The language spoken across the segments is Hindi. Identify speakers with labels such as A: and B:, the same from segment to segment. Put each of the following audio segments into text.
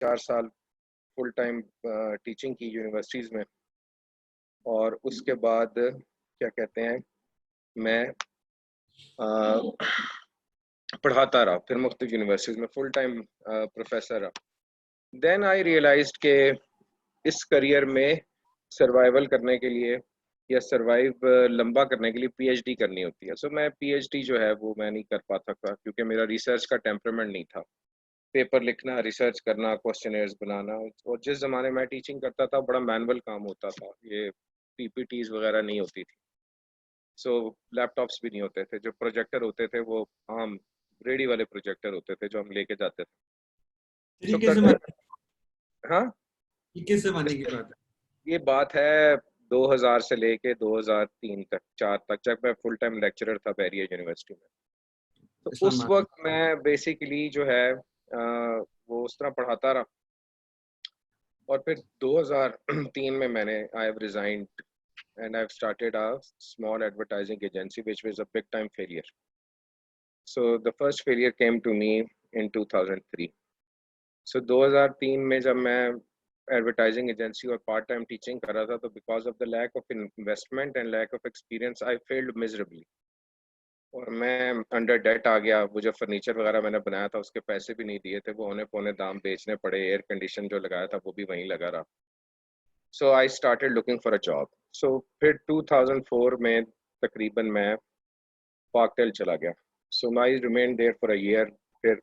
A: 4 साल फुल टाइम टीचिंग की यूनिवर्सिटीज़ में, और उसके बाद क्या कहते हैं, मैं पढ़ाता रहा, फिर मुख्तलिफ यूनिवर्सिटीज़ में फुल टाइम प्रोफेसर रहा। देन आई रियलाइज्ड के इस करियर में सर्वाइवल करने के लिए या सर्वाइव लंबा करने के लिए पीएचडी करनी होती है। सो मैं पीएचडी जो है वो मैं नहीं कर पाता था, क्योंकि मेरा रिसर्च का टेम्परामेंट नहीं था। पेपर लिखना, रिसर्च करना, क्वेश्चनेयर्स बनाना, और जिस ज़माने में टीचिंग करता था बड़ा मैनुअल काम होता था, ये पीपीटीज वगैरह नहीं होती थी। सो लैपटॉप्स भी नहीं होते थे, जो प्रोजेक्टर होते थे वो आम रेडी वाले प्रोजेक्टर होते थे जो हम लेके जाते थे।
B: ये
A: सो
B: कैसे
A: करते,
B: माने,
A: हाँ,
B: ये किस जमाने की बात है?
A: ये बात है 2000 से लेके 2003 तक 4 तक, जब मैं फुल टाइम लेक्चरर था बैरियर यूनिवर्सिटी में। तो
B: ऐसा
A: उस
B: मान।
A: वक्त मैं बेसिकली जो है वो उस तरह पढ़ाता रहा, और फिर 2003 में मैंने I have resigned and I have started a small advertising agency which was a big time failure. So the first failure came to me in 2003। सो 2003 में जब मैं एडवर्टाइजिंग एजेंसी और पार्ट टाइम टीचिंग कर रहा था, तो because of the lack of investment and lack of experience I failed miserably, और मैं अंडर डेट आ गया। वो जो फर्नीचर वगैरह मैंने बनाया था उसके पैसे भी नहीं दिए थे, वो औने पौने दाम बेचने पड़े, एयर कंडीशन जो लगाया था वो भी वहीं लगा रहा। So I started looking for a job. So फिर 2004 में तकरीबन मैं पाकटेल चला गया। So I remain there for a year, फिर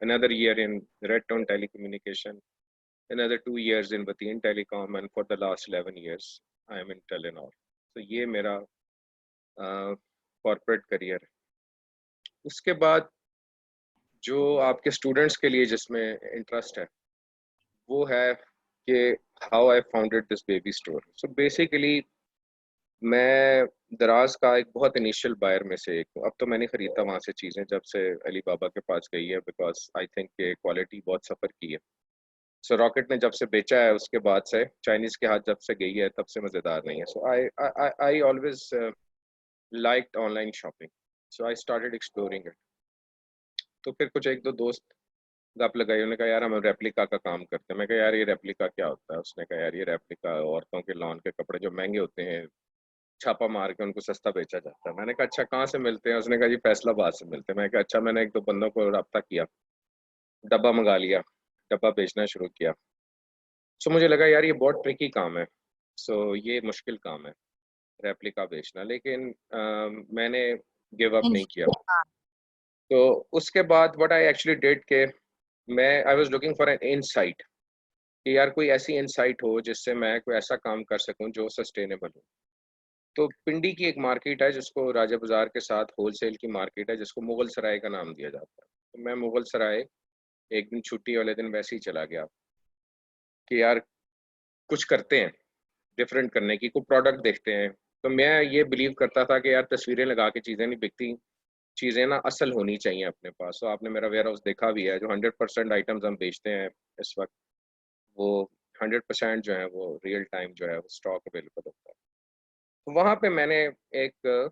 A: another year in Redtone Telecommunication, another 2 years in Bateen Telecom, and for the last 11 years I am in Telenor. तो ये मेरा कॉर्पोरेट करियर। उसके बाद जो आपके स्टूडेंट्स के लिए जिसमें इंटरेस्ट है, वो है कि how I founded this baby store. So basically मैं दराज का एक बहुत इनिशियल बायर में से एक हूँ। अब तो मैंने खरीदा वहाँ से चीज़ें जब से अली बाबा के पास गई है, बिकॉज आई थिंक के क्वालिटी बहुत सफ़र की है। सो रॉकेट ने जब से बेचा है उसके बाद से, चाइनीज़ के हाथ जब से गई है तब से मज़ेदार नहीं है। So I always liked online shopping, so I started exploring it. तो फिर कुछ एक दो दोस्त गप लगाई, उन्होंने कहा यार हम रेप्लिका का काम करते हैं। मैं कहा यार ये रेप्लिका क्या होता है? उसने कहा यार ये रेप्लिका औरतों के लॉन के कपड़े जो महंगे होते हैं, छापा मार के उनको सस्ता बेचा जाता है। मैंने कहा अच्छा कहाँ से मिलते हैं? उसने कहा जी फैसलाबाद से मिलते हैं। मैं कहा अच्छा। मैंने एक दो बंदों को रब्ता किया, डब्बा मंगा लिया, डब्बा बेचना शुरू किया। सो मुझे लगा यार ये बहुत ट्रिकी काम है, सो ये मुश्किल काम है रेप्लिका बेचना, लेकिन मैंने गिव अप नहीं किया। तो उसके बाद व्हाट आई एक्चुअली डिड के मैं I was looking for an insight, कि यार कोई ऐसी इनसाइट हो जिससे मैं कोई ऐसा काम कर सकूं जो सस्टेनेबल हो। तो पिंडी की एक मार्केट है जिसको राजा बाजार के साथ होलसेल की मार्केट है, जिसको मुगल सराय का नाम दिया जाता है। तो मैं मुगल सराय एक दिन छुट्टी वाले दिन वैसे ही चला गया कि यार कुछ करते हैं, डिफरेंट करने की कोई प्रोडक्ट देखते हैं। तो मैं ये बिलीव करता था कि यार तस्वीरें लगा के चीज़ें नहीं बिकती, चीज़ें ना असल होनी चाहिए अपने पास। तो आपने मेरा वेयर हाउस देखा भी है, जो 100% आइटम्स हम बेचते हैं इस वक्त, वो 100% जो है वो रियल टाइम जो है वो स्टॉक अवेलेबल होता है। तो वहाँ पे मैंने एक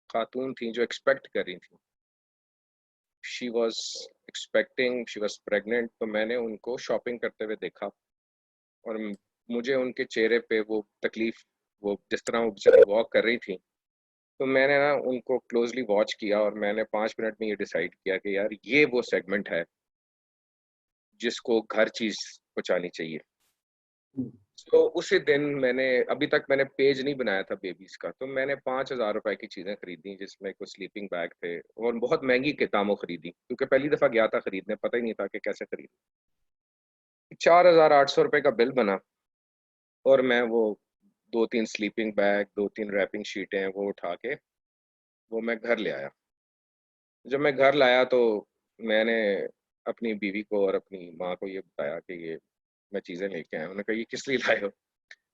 A: खातून थी जो एक्सपेक्ट कर रही थी, she was expecting, she was pregnant. तो मैंने उनको शॉपिंग करते हुए देखा, और मुझे उनके चेहरे पे वो तकलीफ, वो जिस तरह वो बेचारी वॉक कर रही थी, तो मैंने ना उनको क्लोजली वॉच किया, और मैंने 5 मिनट में ये डिसाइड किया कि यार ये वो सेगमेंट है जिसको हर चीज़ पहुँचानी चाहिए। तो उसी दिन मैंने, अभी तक मैंने पेज नहीं बनाया था बेबीज का, तो मैंने 5,000 रुपए की चीज़ें खरीदी, जिसमें कुछ स्लीपिंग बैग थे, और बहुत महंगी किताबों खरीदी, क्योंकि पहली दफ़ा गया था खरीदने, पता ही नहीं था कि कैसे खरीद। 4,800 रुपये का बिल बना, और मैं वो 2-3 स्लीपिंग बैग, 2-3 रैपिंग शीटें वो उठा के वो मैं घर ले आया। जब मैं घर लाया तो मैंने अपनी बीवी को और अपनी माँ को ये बताया कि ये मैं चीज़ें लेके आया हूँ। उन्होंने कहा ये किस लिए लाए हो?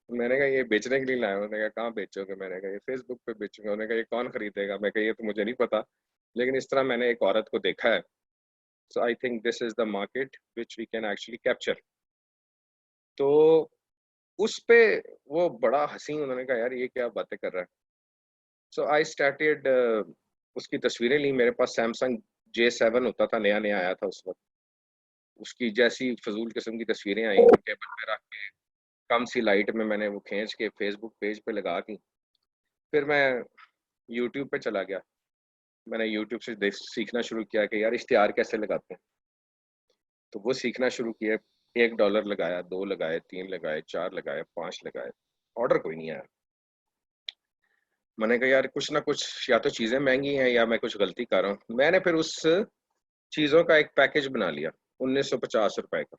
A: मैंने कहा ये बेचने के लिए लाया हूँ। उन्होंने कहा कहाँ बेचोगे? मैंने कहा ये फेसबुक पे बेचूंगा। उन्होंने कहा ये कौन खरीदेगा? मैं कहा ये तो मुझे नहीं पता, लेकिन इस तरह मैंने एक औरत को देखा है। So I think this is the market which we can actually capture. तो उस पे वो बड़ा हंसी, उन्होंने कहा यार ये क्या बातें कर रहा है। सो आई स्टार्टेड, उसकी तस्वीरें ली। मेरे पास सैमसंग J7 होता था, नया नया आया था उस वक्त। उसकी जैसी फजूल किस्म की तस्वीरें आई टेबल पे रख के, कम सी लाइट में मैंने वो खींच के फेसबुक पेज पे लगा दी। फिर मैं यूट्यूब पे चला गया। मैंने यूट्यूब से देख सीखना शुरू किया कि यार इश्तिहार कैसे लगाते हैं। तो वो सीखना शुरू किया। $1 लगाया, 2 लगाए, 3 लगाए, 4 लगाए, 5 लगाए, ऑर्डर कोई नहीं आया। मैंने कहा यार कुछ ना कुछ, या तो चीज़ें महँगी हैं या मैं कुछ गलती कर रहा हूँ। मैंने फिर उस चीज़ों का एक पैकेज बना लिया, ₹1950 का।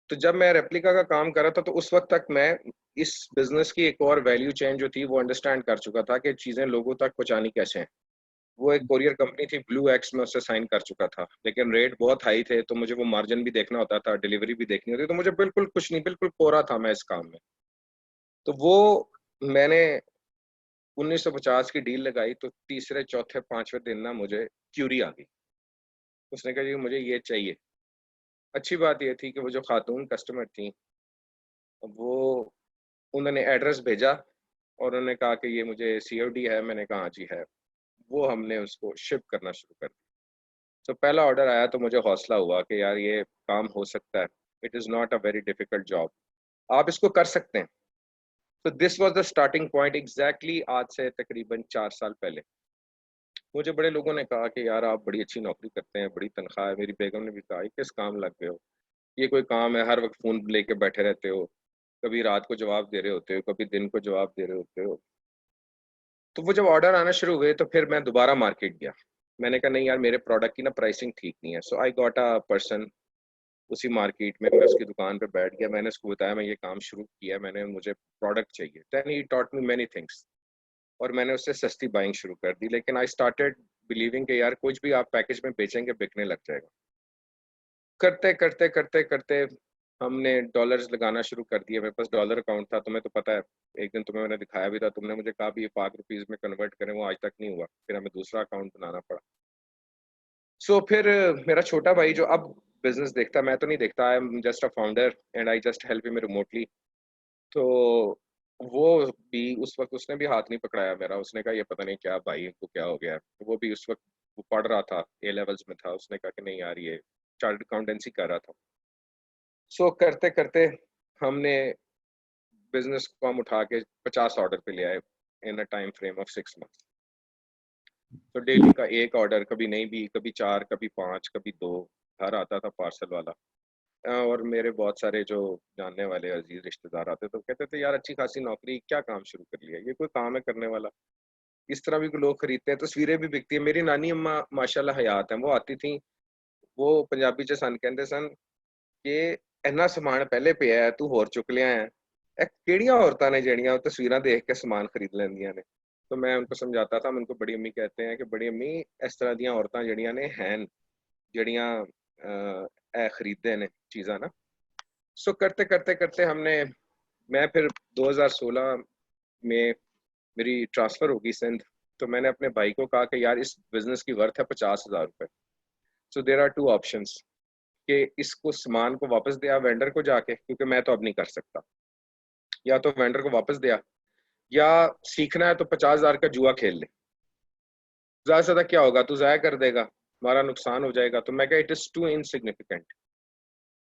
A: तो जब मैं रेप्लिका का काम कर रहा था, तो उस वक़्त तक मैं इस बिज़नेस की एक और वैल्यू चेन जो थी, वो अंडरस्टैंड कर चुका था कि चीज़ें लोगों तक पहुँचानी कैसे हैं। वो एक कोरियर कंपनी थी, ब्लू एक्स, में उससे साइन कर चुका था। लेकिन रेट बहुत हाई थे, तो मुझे वो मार्जिन भी देखना होता था, डिलीवरी भी देखनी होती, तो मुझे बिल्कुल कुछ नहीं, बिल्कुल कोरा था मैं इस काम में। तो वो मैंने 1950 की डील लगाई, तो तीसरे, चौथे, 5वें दिन ना मुझे क्यूरी आ गई। उसने कहा जी मुझे ये चाहिए। अच्छी बात ये थी कि वो जो खातून कस्टमर थी, वो उन्होंने एड्रेस भेजा और उन्होंने कहा कि ये मुझे सीओडी है। मैंने कहा हाँ जी है। वो हमने उसको शिप करना शुरू कर दिया। तो पहला ऑर्डर आया तो मुझे हौसला हुआ कि यार ये काम हो सकता है। It is not a very difficult job, आप इसको कर सकते हैं। तो this was the starting point, exactly आज से तकरीबन 4 साल पहले। मुझे बड़े लोगों ने कहा कि यार आप बड़ी अच्छी नौकरी करते हैं, बड़ी तनख्वाह है। मेरी बेगम ने भी कहा ये किस काम लग गए हो, ये कोई काम है, हर वक्त फ़ोन लेके बैठे रहते हो, कभी रात को जवाब दे रहे होते हो, कभी दिन को जवाब दे रहे होते हो। तो वो जब ऑर्डर आना शुरू हुए, तो फिर मैं दोबारा मार्केट गया। मैंने कहा नहीं यार मेरे प्रोडक्ट की ना प्राइसिंग ठीक नहीं है। So I got a person उसी मार्केट में। मैं उसकी दुकान पे बैठ गया, मैंने उसको बताया मैं ये काम शुरू किया, मैंने मुझे प्रोडक्ट चाहिए। Then he taught me many things, और मैंने उससे सस्ती बाइंग शुरू कर दी। लेकिन आई स्टार्टेड बिलीविंग कि यार कुछ भी आप पैकेज में बेचेंगे बिकने लग जाएगा। करते करते करते करते हमने डॉलर्स लगाना शुरू कर दिए। मेरे पास डॉलर अकाउंट था, तुम्हें तो पता है, एक दिन तुम्हें मैंने दिखाया भी था। तुमने मुझे कहा भी ये पाक रुपीज में कन्वर्ट करें, वो आज तक नहीं हुआ। फिर हमें दूसरा अकाउंट बनाना पड़ा। सो फिर मेरा छोटा भाई जो अब बिजनेस देखता, मैं तो नहीं देखता, I am just a founder and I just help him remotely. तो वो भी उस वक्त उसने भी हाथ नहीं पकड़ाया मेरा। उसने कहा ये पता नहीं क्या भाई को क्या हो गया है। तो वो भी उस वक्त वो पढ़ रहा था, ए लेवल्स में था। उसने कहा कि नहीं यार ये चार्टर्ड अकाउंटेंसी कर रहा था। सो करते करते हमने बिजनेस को हम उठा के 50 ऑर्डर पे ले आए in a time frame of 6 month. तो डेली का एक ऑर्डर, कभी नहीं भी, कभी 4, कभी 5, कभी 2, घर आता था पार्सल वाला। और मेरे बहुत सारे जो जानने वाले अजीज रिश्तेदार आते तो कहते थे यार अच्छी खासी नौकरी, क्या काम शुरू कर लिया, ये कोई काम है करने वाला। इस तरह भी लोग खरीदते हैं, तस्वीरें भी बिकती है। मेरी नानी अम्मा माशाल्लाह हयात है, वो आती थी, वो पंजाबी च सन कहते सन कि इन्ना समान पहले पिया है, तू होर चुक लिया है। ਕਿਹੜੀਆਂ औरतां ने ਜਿਹੜੀਆਂ तस्वीरां देख के समान खरीद ਲੈਂਦੀਆਂ ਨੇ। तो मैं उनको समझाता था, हम उनको बड़ी अम्मी कहते हैं कि बड़ी अम्मी इस तरह ਦੀਆਂ औरतां ਜਿਹੜੀਆਂ ਨੇ हैं, ਜਿਹੜੀਆਂ खरीदते ने चीज़ां ना। सो करते करते करते हमने, मैं फिर 2016 में मेरी ट्रांसफ़र होगी सिंध। तो मैंने अपने भाई को कहा कि यार इस बिज़नेस की वर्थ है ₹50,000। सो देयर आर 2 ऑप्शंस कि इसको सामान को वापस दे आ वेंडर को जाके, क्योंकि मैं तो अब नहीं कर सकता। या तो वेंडर को वापस दे आ, या सीखना है तो 50,000 का जुआ खेल ले। ज़्यादा से ज़्यादा क्या होगा, तू ज़ाया कर देगा, हमारा नुकसान हो जाएगा। तो मैं कहा इट इज़ टू इनसिग्निफिकेंट।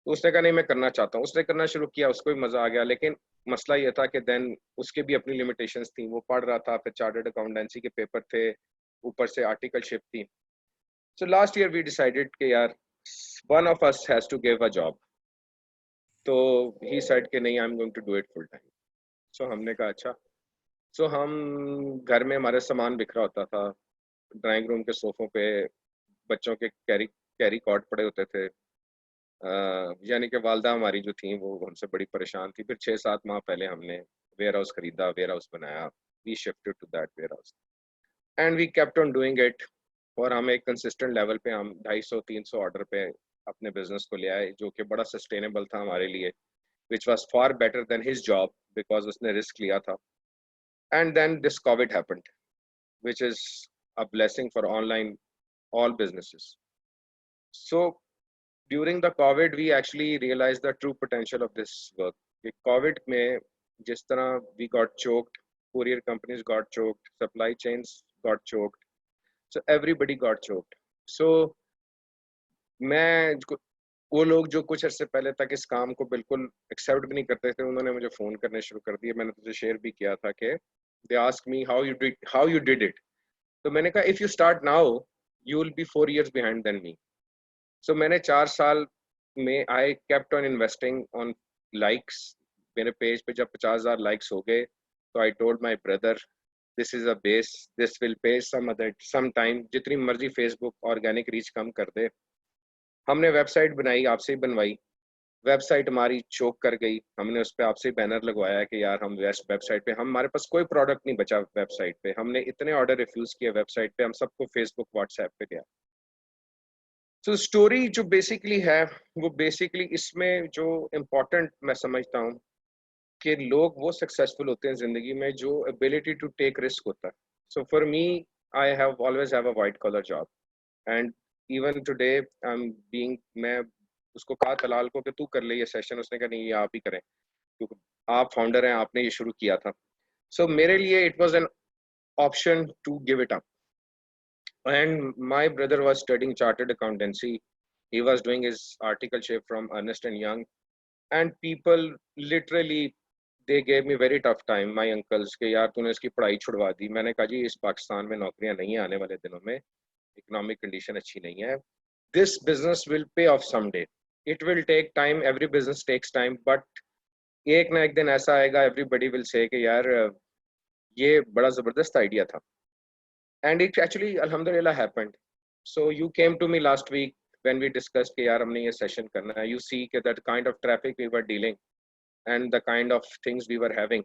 A: तो उसने कहा नहीं मैं करना चाहता हूँ। उसने करना शुरू किया, उसको भी मज़ा आ गया। लेकिन मसला ये था कि देन उसके भी अपनी लिमिटेशंस थी। वो पढ़ रहा था, फिर चार्टर्ड अकाउंटेंसी के पेपर थे, ऊपर से आर्टिकलशिप थी। So last year we decided कि यार one of us has to give a job. तो ही सेड कि नहीं I am going to do it full time. So हमने कहा अच्छा। सो हम घर में हमारे सामान बिखरा होता था। ड्राइंग रूम के सोफ़ों पे बच्चों के कैरी कैरी कॉट पड़े होते थे। यानी कि वालदा हमारी जो थी वो हमसे बड़ी परेशान थी। फिर 6-7 माह पहले हमने वेयर हाउस खरीदा, वेयर हाउस बनाया। We shifted to that warehouse and we kept on doing it. और हम एक कंसिस्टेंट लेवल पे हम 250-300 ऑर्डर पे अपने बिजनेस को ले आए, जो कि बड़ा सस्टेनेबल था हमारे लिए, which was far better than his job, because उसने रिस्क लिया था। And then this COVID happened, which is a blessing for online all businesses. So during the COVID, we actually realized the true potential of this work. कि COVID में जिस तरह we got choked, courier companies got choked, supply chains got choked, so everybody got choked. So मैं वो लोग जो कुछ अर्से पहले तक इस काम को बिल्कुल एक्सेप्ट भी नहीं करते थे, उन्होंने मुझे फ़ोन करने शुरू कर दिए। मैंने तुझे शेयर भी किया था कि they ask me how you did it. तो मैंने कहा if you start now you will be 4 years behind than me. So मैंने 4 साल में I kept on investing on likes. मेरे पेज पे जब 50,000 लाइक्स हो गए तो I told my brother this is a base, this will pay some time, जितनी मर्ज़ी फेसबुक ऑर्गेनिक रीच कम कर दे। हमने वेबसाइट बनाई, आपसे ही बनवाई। वेबसाइट हमारी चोक कर गई। हमने उस पे आपसे बैनर लगवाया कि यार हम वेस्ट वेबसाइट पे, हमारे पास कोई प्रोडक्ट नहीं बचा वेबसाइट पे। हमने इतने ऑर्डर रिफ्यूज किए वेबसाइट पे, हम सबको फेसबुक व्हाट्सएप पे गया। तो स्टोरी जो बेसिकली है, वो बेसिकली इसमें जो इम्पोर्टेंट मैं समझता हूँ कि लोग वो सक्सेसफुल होते हैं जिंदगी में जो एबिलिटी टू टेक रिस्क होता है। So for me I have always have a white collar job and even today I am being, मैं उसको कहा तलाल को कि तू कर ले ये सेशन, उसने कहा नहीं ये आप ही करें क्योंकि आप फाउंडर हैं, आपने ये शुरू किया था। सो मेरे लिए it was an option to give it up. And my brother was studying chartered accountancy. He was doing his articleship from Ernst and Young, and people literally they gave me very tough time. My uncles कि यार तूने इसकी पढ़ाई छुड़वा दी। मैंने कहा जी इस पाकिस्तान में नौकरियां नहीं आने वाले दिनों में, इकोनॉमिक कंडीशन अच्छी नहीं है। This business will pay off someday. It will take time. Every business takes time, but एक ना एक दिन ऐसा आएगा, everybody will say कि यार ये बड़ा जबरदस्त आइडिया था। And it actually alhamdulillah happened. So you came to me last week when we discussed कि यार हमने ये session करना है। You see कि that kind of traffic we were dealing and the kind of things we were having.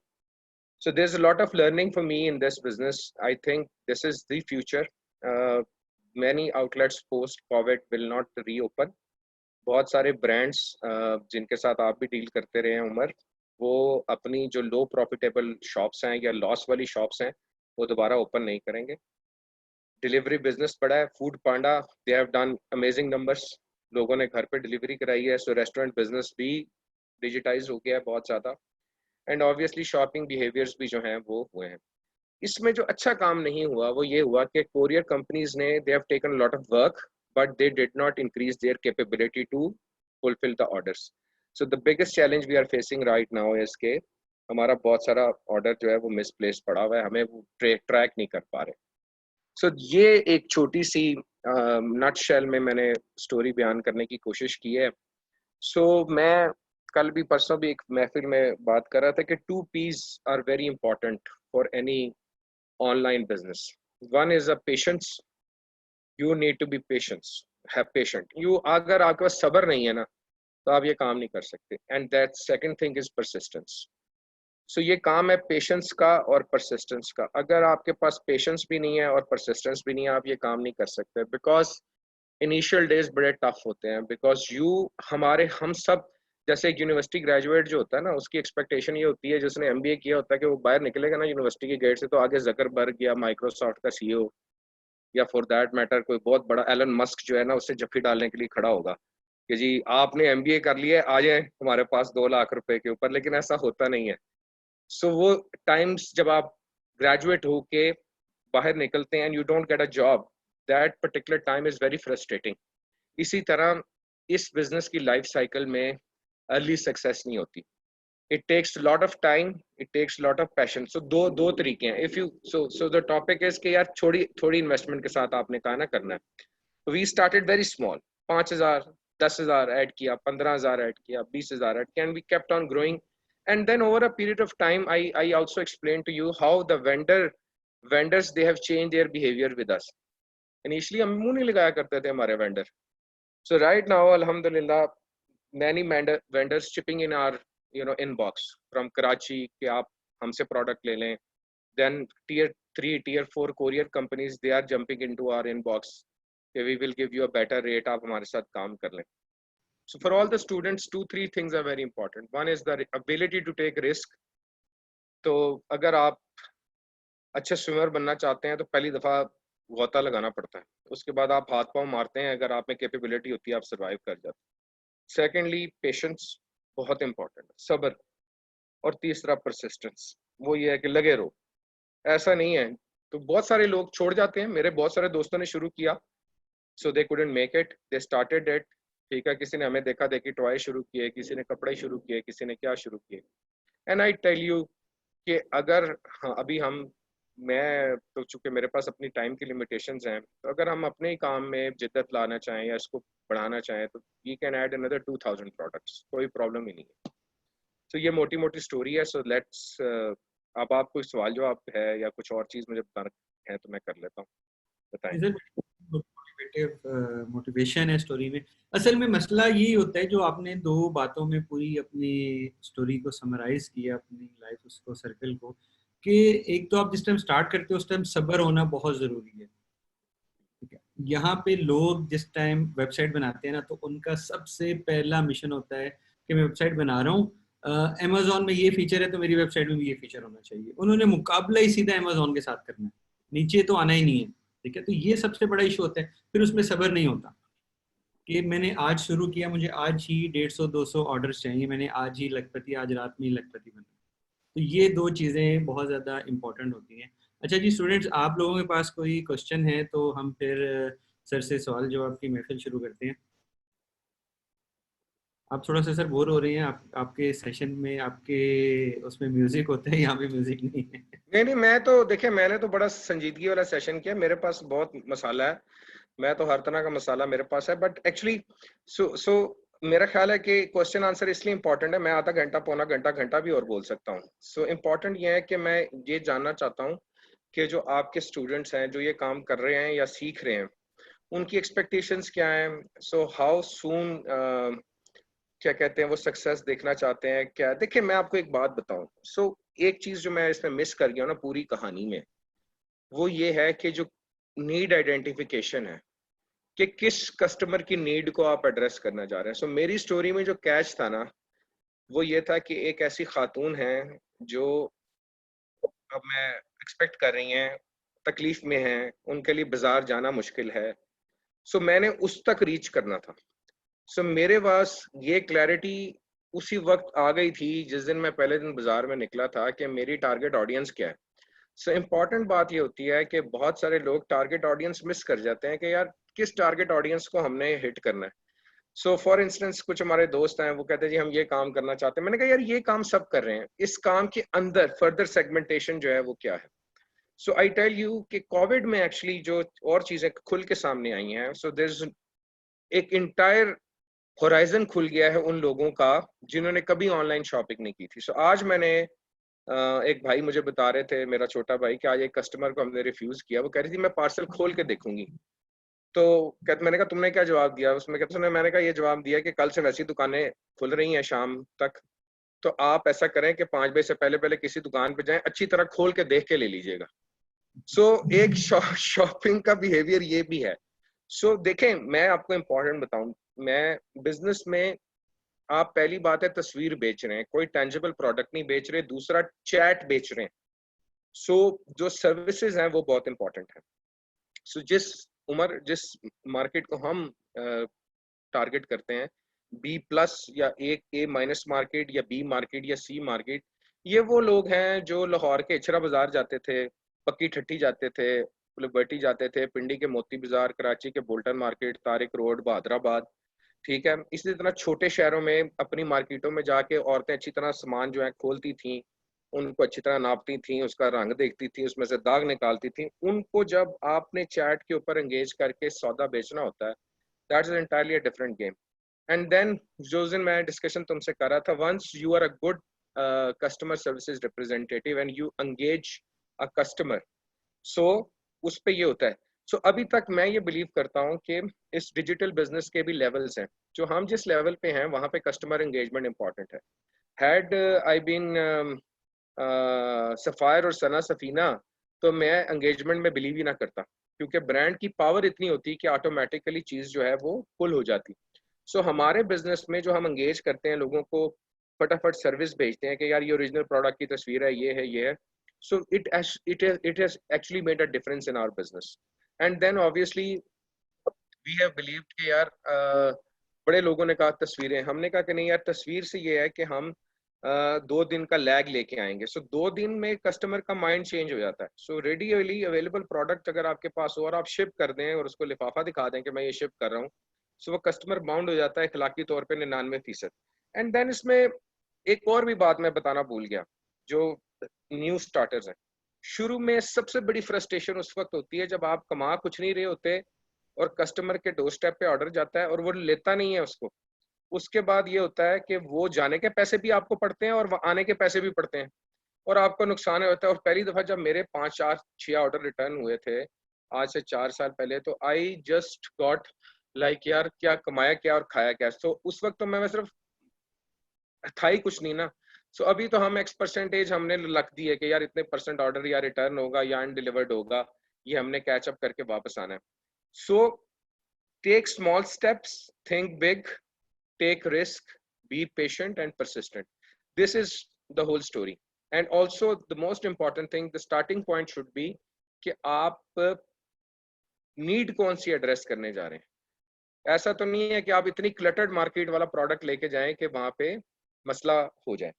A: So there's a lot of learning for me in this business. I think this is the future. Uh, Many outlets post COVID will not reopen. बहुत सारे brands जिनके साथ आप भी डील करते रहे हैं उमर, वो अपनी जो लो प्रॉफिटेबल शॉप्स हैं या लॉस वाली शॉप्स हैं वो दोबारा ओपन नहीं करेंगे। डिलीवरी बिजनेस बड़ा है, food Panda they have done amazing numbers, लोगों ने घर पे डिलीवरी कराई है। सो रेस्टोरेंट बिजनेस भी डिजिटाइज हो गया है बहुत ज़्यादा। एंड ऑब्वियसली शॉपिंग बिहेवियर्स भी जो हैं वो हुए हैं। इसमें जो अच्छा काम नहीं हुआ वो ये हुआ कि कोरियर कंपनीज ने they have taken lot of work but they did not increase their capability to fulfil the orders. So the biggest challenge we are facing right now is के हमारा बहुत सारा ऑर्डर जो है वो मिसप्लेस पड़ा हुआ है, हमें वो ट्रैक नहीं कर पा रहे। सो ये एक छोटी सी नट शेल में मैंने स्टोरी बयान करने की कोशिश की है। सो मैं कल भी परसों भी एक महफिल में बात कर रहा था कि 2 P's are very important for any online business. One is a patience, you need to be patience, have patient you. अगर आपके पास सब्र नहीं है ना तो आप ये काम नहीं कर सकते। And that second thing is persistence. So ये काम है पेशेंस का और परसिस्टेंस का। अगर आपके पास पेशेंस भी नहीं है और परसिस्टेंस भी नहीं है, आप ये काम नहीं कर सकते। बिकॉज इनिशियल डेज बड़े टफ होते हैं। बिकॉज हम सब जैसे एक यूनिवर्सिटी ग्रेजुएट जो होता है ना, उसकी एक्सपेक्टेशन ये होती है, जिसने एमबीए किया होता है, कि वो बाहर निकलेगा ना यूनिवर्सिटी के गेट से तो आगे जकरबर्ग या माइक्रोसॉफ्ट का सीईओ या फॉर दैट मैटर कोई बहुत बड़ा एलन मस्क जो है ना, उससे जफ्फी डालने के लिए खड़ा होगा कि जी आपने एमबीए कर लिया है, आ जाए हमारे पास 2 लाख रुपए के ऊपर। लेकिन ऐसा होता नहीं है। सो वो टाइम्स जब आप ग्रेजुएट होके बाहर निकलते हैं and you don't get a job, that particular time is very frustrating. इसी तरह इस बिजनेस की लाइफ साइकिल में अर्ली सक्सेस नहीं होती। It takes lot of time, it takes lot of passion. So दो दो तरीके हैं। If you so the topic is कि यार थोड़ी थोड़ी इन्वेस्टमेंट के साथ आपने कहा ना करना है। We started very small, 5,000 10,000 add किया, 15,000 ऐड किया, 20,000 ऐड किया, and we kept on growing. And then over a period of time, I also explained to you how the vendors they have changed their behavior with us. Initially हम मुंह नहीं लगाया करते थे हमारे vendor. So right now alhamdulillah many vendors shipping in our inbox from Karachi कि आप हमसे product ले लें। Then tier 3 tier 4 courier companies they are jumping into our inbox कि we will give you a better rate, आप हमारे साथ काम कर लें। So for all the students, 2 3 things are very important. One is the ability to take risk. तो अगर आप अच्छे स्विमर बनना चाहते हैं तो पहली दफ़ा गोता लगाना पड़ता है, उसके बाद आप हाथ पांव मारते हैं, अगर आप में कैपेबिलिटी होती है आप सर्वाइव कर जाते हैं। सेकेंडली पेशेंस बहुत इंपॉर्टेंट है, सब्र। और तीसरा परसिस्टेंस, वो ये है कि लगे रहो। ऐसा नहीं है तो बहुत सारे लोग छोड़ जाते हैं। मेरे बहुत सारे दोस्तों ने शुरू किया, so they couldn't make it, they started it ठीक है, किसी ने हमें देखा देखी टॉय शुरू किए, किसी ने कपड़े शुरू किए, किसी ने क्या शुरू किए। एंड आई टेल यू कि अगर हाँ, अभी हम मैं तो चूंकि मेरे पास अपनी टाइम की लिमिटेशंस हैं, तो अगर हम अपने ही काम में जिद्दत लाना चाहें या इसको बढ़ाना चाहें तो we can add another 2000 products, कोई प्रॉब्लम ही नहीं है। तो ये मोटी मोटी स्टोरी है। सो लेट्स अब आप कोई सवाल जवाब है या कुछ और चीज़ मुझे बताना है तो मैं कर लेता हूँ, बताएं।
B: इधर मोटिवेशन है स्टोरी में। असल में मसला यही होता है, जो आपने दो बातों में पूरी अपनी स्टोरी को समराइज किया, अपनी लाइफ उसको सर्कल को, कि एक तो आप जिस टाइम स्टार्ट करते हो उस टाइम सब्र होना बहुत ज़रूरी है। ठीक है, यहाँ पे लोग जिस टाइम वेबसाइट बनाते हैं ना, तो उनका सबसे पहला मिशन होता है कि मैं वेबसाइट बना रहा हूँ, अमेजोन में ये फीचर है तो मेरी वेबसाइट में भी ये फीचर होना चाहिए। उन्होंने मुकाबला ही सीधा अमेजोन के साथ करना है, नीचे तो आना ही नहीं है। ठीक है, तो ये सबसे बड़ा इशू होता है। फिर उसमें सब्र नहीं होता कि मैंने आज शुरू किया, मुझे आज ही 150-200 ऑर्डर्स चाहिए, मैंने आज ही लखपति, आज रात में ही लखपति बना। तो ये दो चीज़ें बहुत ज़्यादा इंपॉर्टेंट होती हैं। अच्छा जी स्टूडेंट्स, आप लोगों के पास कोई क्वेश्चन है तो हम फिर सर से सवाल जवाब की महफिल शुरू करते हैं। आप थोड़ा सा सर बोर हो रहे हैं, आपके सेशन में आपके उसमें म्यूजिक होता है, यहाँ पे म्यूजिक नहीं है।
A: नहीं नहीं, मैं तो देखिए मैंने तो बड़ा संजीदगी वाला सेशन किया, मेरे पास बहुत मसाला है, मैं तो हर तरह का मसाला मेरे पास है। बट एक्चुअली सो मेरा ख्याल है कि क्वेश्चन आंसर इसलिए इंपॉर्टेंट है, मैं आधा घंटा पौना घंटा घंटा भी और बोल सकता हूँ। सो इम्पॉर्टेंट ये है कि मैं ये जानना चाहता हूँ कि जो आपके स्टूडेंट्स हैं जो ये काम कर रहे हैं या सीख रहे हैं, उनकी एक्सपेक्टेशंस क्या हैं। सो हाउ सून क्या कहते हैं वो सक्सेस देखना चाहते हैं क्या। देखिए मैं आपको एक बात बताऊं, एक चीज जो मैं इसमें मिस कर गया हूं ना पूरी कहानी में, वो ये है कि जो नीड आइडेंटिफिकेशन है कि किस कस्टमर की नीड को आप एड्रेस करना चाह रहे हैं। मेरी स्टोरी में जो कैच था ना, वो ये था कि एक ऐसी खातून है जो अब मैं एक्सपेक्ट कर रही हैं, तकलीफ में हैं, उनके लिए बाजार जाना मुश्किल है। मैंने उस तक रीच करना था। मेरे पास ये क्लैरिटी उसी वक्त आ गई थी जिस दिन मैं पहले दिन बाजार में निकला था कि मेरी टारगेट ऑडियंस क्या है। इम्पॉर्टेंट बात ये होती है कि बहुत सारे लोग टारगेट ऑडियंस मिस कर जाते हैं कि यार किस टारगेट ऑडियंस को हमने हिट करना है। फॉर इंस्टेंस कुछ हमारे दोस्त हैं वो कहते हैं जी हम ये काम करना चाहते हैं। मैंने कहा यार ये काम सब कर रहे हैं, इस काम के अंदर फर्दर सेगमेंटेशन जो है वो क्या है। आई टेल यू कि कोविड में एक्चुअली जो और चीजें खुल के सामने आई हैं, देयर इज एक इंटायर होराइजन खुल गया है उन लोगों का जिन्होंने कभी ऑनलाइन शॉपिंग नहीं की थी। आज मैंने एक भाई मुझे बता रहे थे, मेरा छोटा भाई, कि आज एक कस्टमर को हमने रिफ्यूज किया। वो कह रही थी मैं पार्सल खोल के देखूंगी। तो कहते, मैंने कहा तुमने क्या जवाब दिया उसमें, कहते सुने मैंने कहा ये जवाब दिया कि कल से वैसी दुकानें खुल रही हैं शाम तक, तो आप ऐसा करें कि 5 बजे से पहले पहले किसी दुकान पे जाएं, अच्छी तरह खोल के देख के ले लीजिएगा। एक शॉपिंग का बिहेवियर ये भी है। देखें मैं आपको इंपॉर्टेंट बताऊं, मैं बिजनेस में आप पहली बात है तस्वीर बेच रहे हैं, कोई टेंजिबल प्रोडक्ट नहीं बेच रहे। दूसरा चैट बेच रहे हैं। जो सर्विसेज हैं वो बहुत इंपॉर्टेंट है। जिस मार्केट को हम टारगेट करते हैं, बी प्लस या एक ए माइनस मार्केट या बी मार्केट या सी मार्केट, ये वो लोग हैं जो लाहौर के इचरा बाजार जाते थे, पक्की ठट्टी जाते थे, लिबर्टी जाते थे, पिंडी के मोती बाजार, कराची के Bolton Market, Tariq Road, Bahadurabad. ठीक है, इसी तरह छोटे शहरों में अपनी मार्केटों में जाके औरतें अच्छी तरह सामान जो है खोलती थी, उनको अच्छी तरह नापती थी, उसका रंग देखती थी, उसमें से दाग निकालती थी। उनको जब आपने चैट के ऊपर एंगेज करके सौदा बेचना होता है, that is entirely a different game. And then जो दिन मैं डिस्कशन तुमसे कर रहा था, once you are a good customer services representative and you engage a customer, so उस पे ये होता है। अभी तक मैं ये बिलीव करता हूँ कि इस डिजिटल बिजनेस के भी लेवल्स हैं। जो हम जिस लेवल पे हैं वहां पे कस्टमर एंगेजमेंट इंपॉर्टेंट है। हैड आई बीन सफायर और सना सफीना, तो मैं एंगेजमेंट में बिलीव ही ना करता, क्योंकि ब्रांड की पावर इतनी होती कि ऑटोमेटिकली चीज जो है वो फुल हो जाती। हमारे बिजनेस में जो हम एंगेज करते हैं लोगों को, फटाफट सर्विस भेजते हैं कि यार ये ओरिजिनल प्रोडक्ट की तस्वीर है, ये है, ये है। It has actually made a difference in our business. And then obviously we have believed कि यार बड़े लोगों ने कहा तस्वीरें, हमने कहा कि नहीं यार, तस्वीर से ये है कि हम 2 दिन का लैग लेके आएंगे। 2 दिन में कस्टमर का माइंड चेंज हो जाता है। रेडीली अवेलेबल प्रोडक्ट अगर आपके पास हो और आप शिप कर दें और उसको लिफाफा दिखा दें कि मैं ये शिप कर रहा हूँ, सो वो कस्टमर बाउंड हो जाता है अखलाकी तौर पे 99%। एंड देन इसमें एक और भी बात मैं बताना भूल गया, जो न्यू स्टार्टर्स हैं, शुरू में सबसे बड़ी फ्रस्ट्रेशन उस वक्त होती है जब आप कमा कुछ नहीं रहे होते और कस्टमर के डोर स्टेप पे ऑर्डर जाता है और वो लेता नहीं है उसको। उसके बाद ये होता है कि वो जाने के पैसे भी आपको पड़ते हैं और वो आने के पैसे भी पड़ते हैं और आपको नुकसान होता है। और पहली दफा जब मेरे 5 4 6 ऑर्डर रिटर्न हुए थे आज से 4 साल पहले, तो आई जस्ट गॉट लाइक यार क्या कमाया क्या और खाया क्या। तो उस वक्त तो मैं सिर्फ था ही कुछ नहीं ना। सो अभी तो हम एक्स परसेंटेज हमने रख दी है कि यार इतने परसेंट ऑर्डर या रिटर्न होगा या अनडिलीवर्ड होगा, ये हमने कैच अप करके वापस आना है। So take small steps, think big, take risk, be patient and persistent. This is the whole story. And also the most important thing, the starting point should be कि आप नीड कौन सी एड्रेस करने जा रहे हैं। ऐसा तो नहीं है कि आप इतनी क्लटर्ड मार्केट वाला प्रोडक्ट लेके जाएं कि वहां पे मसला हो जाए।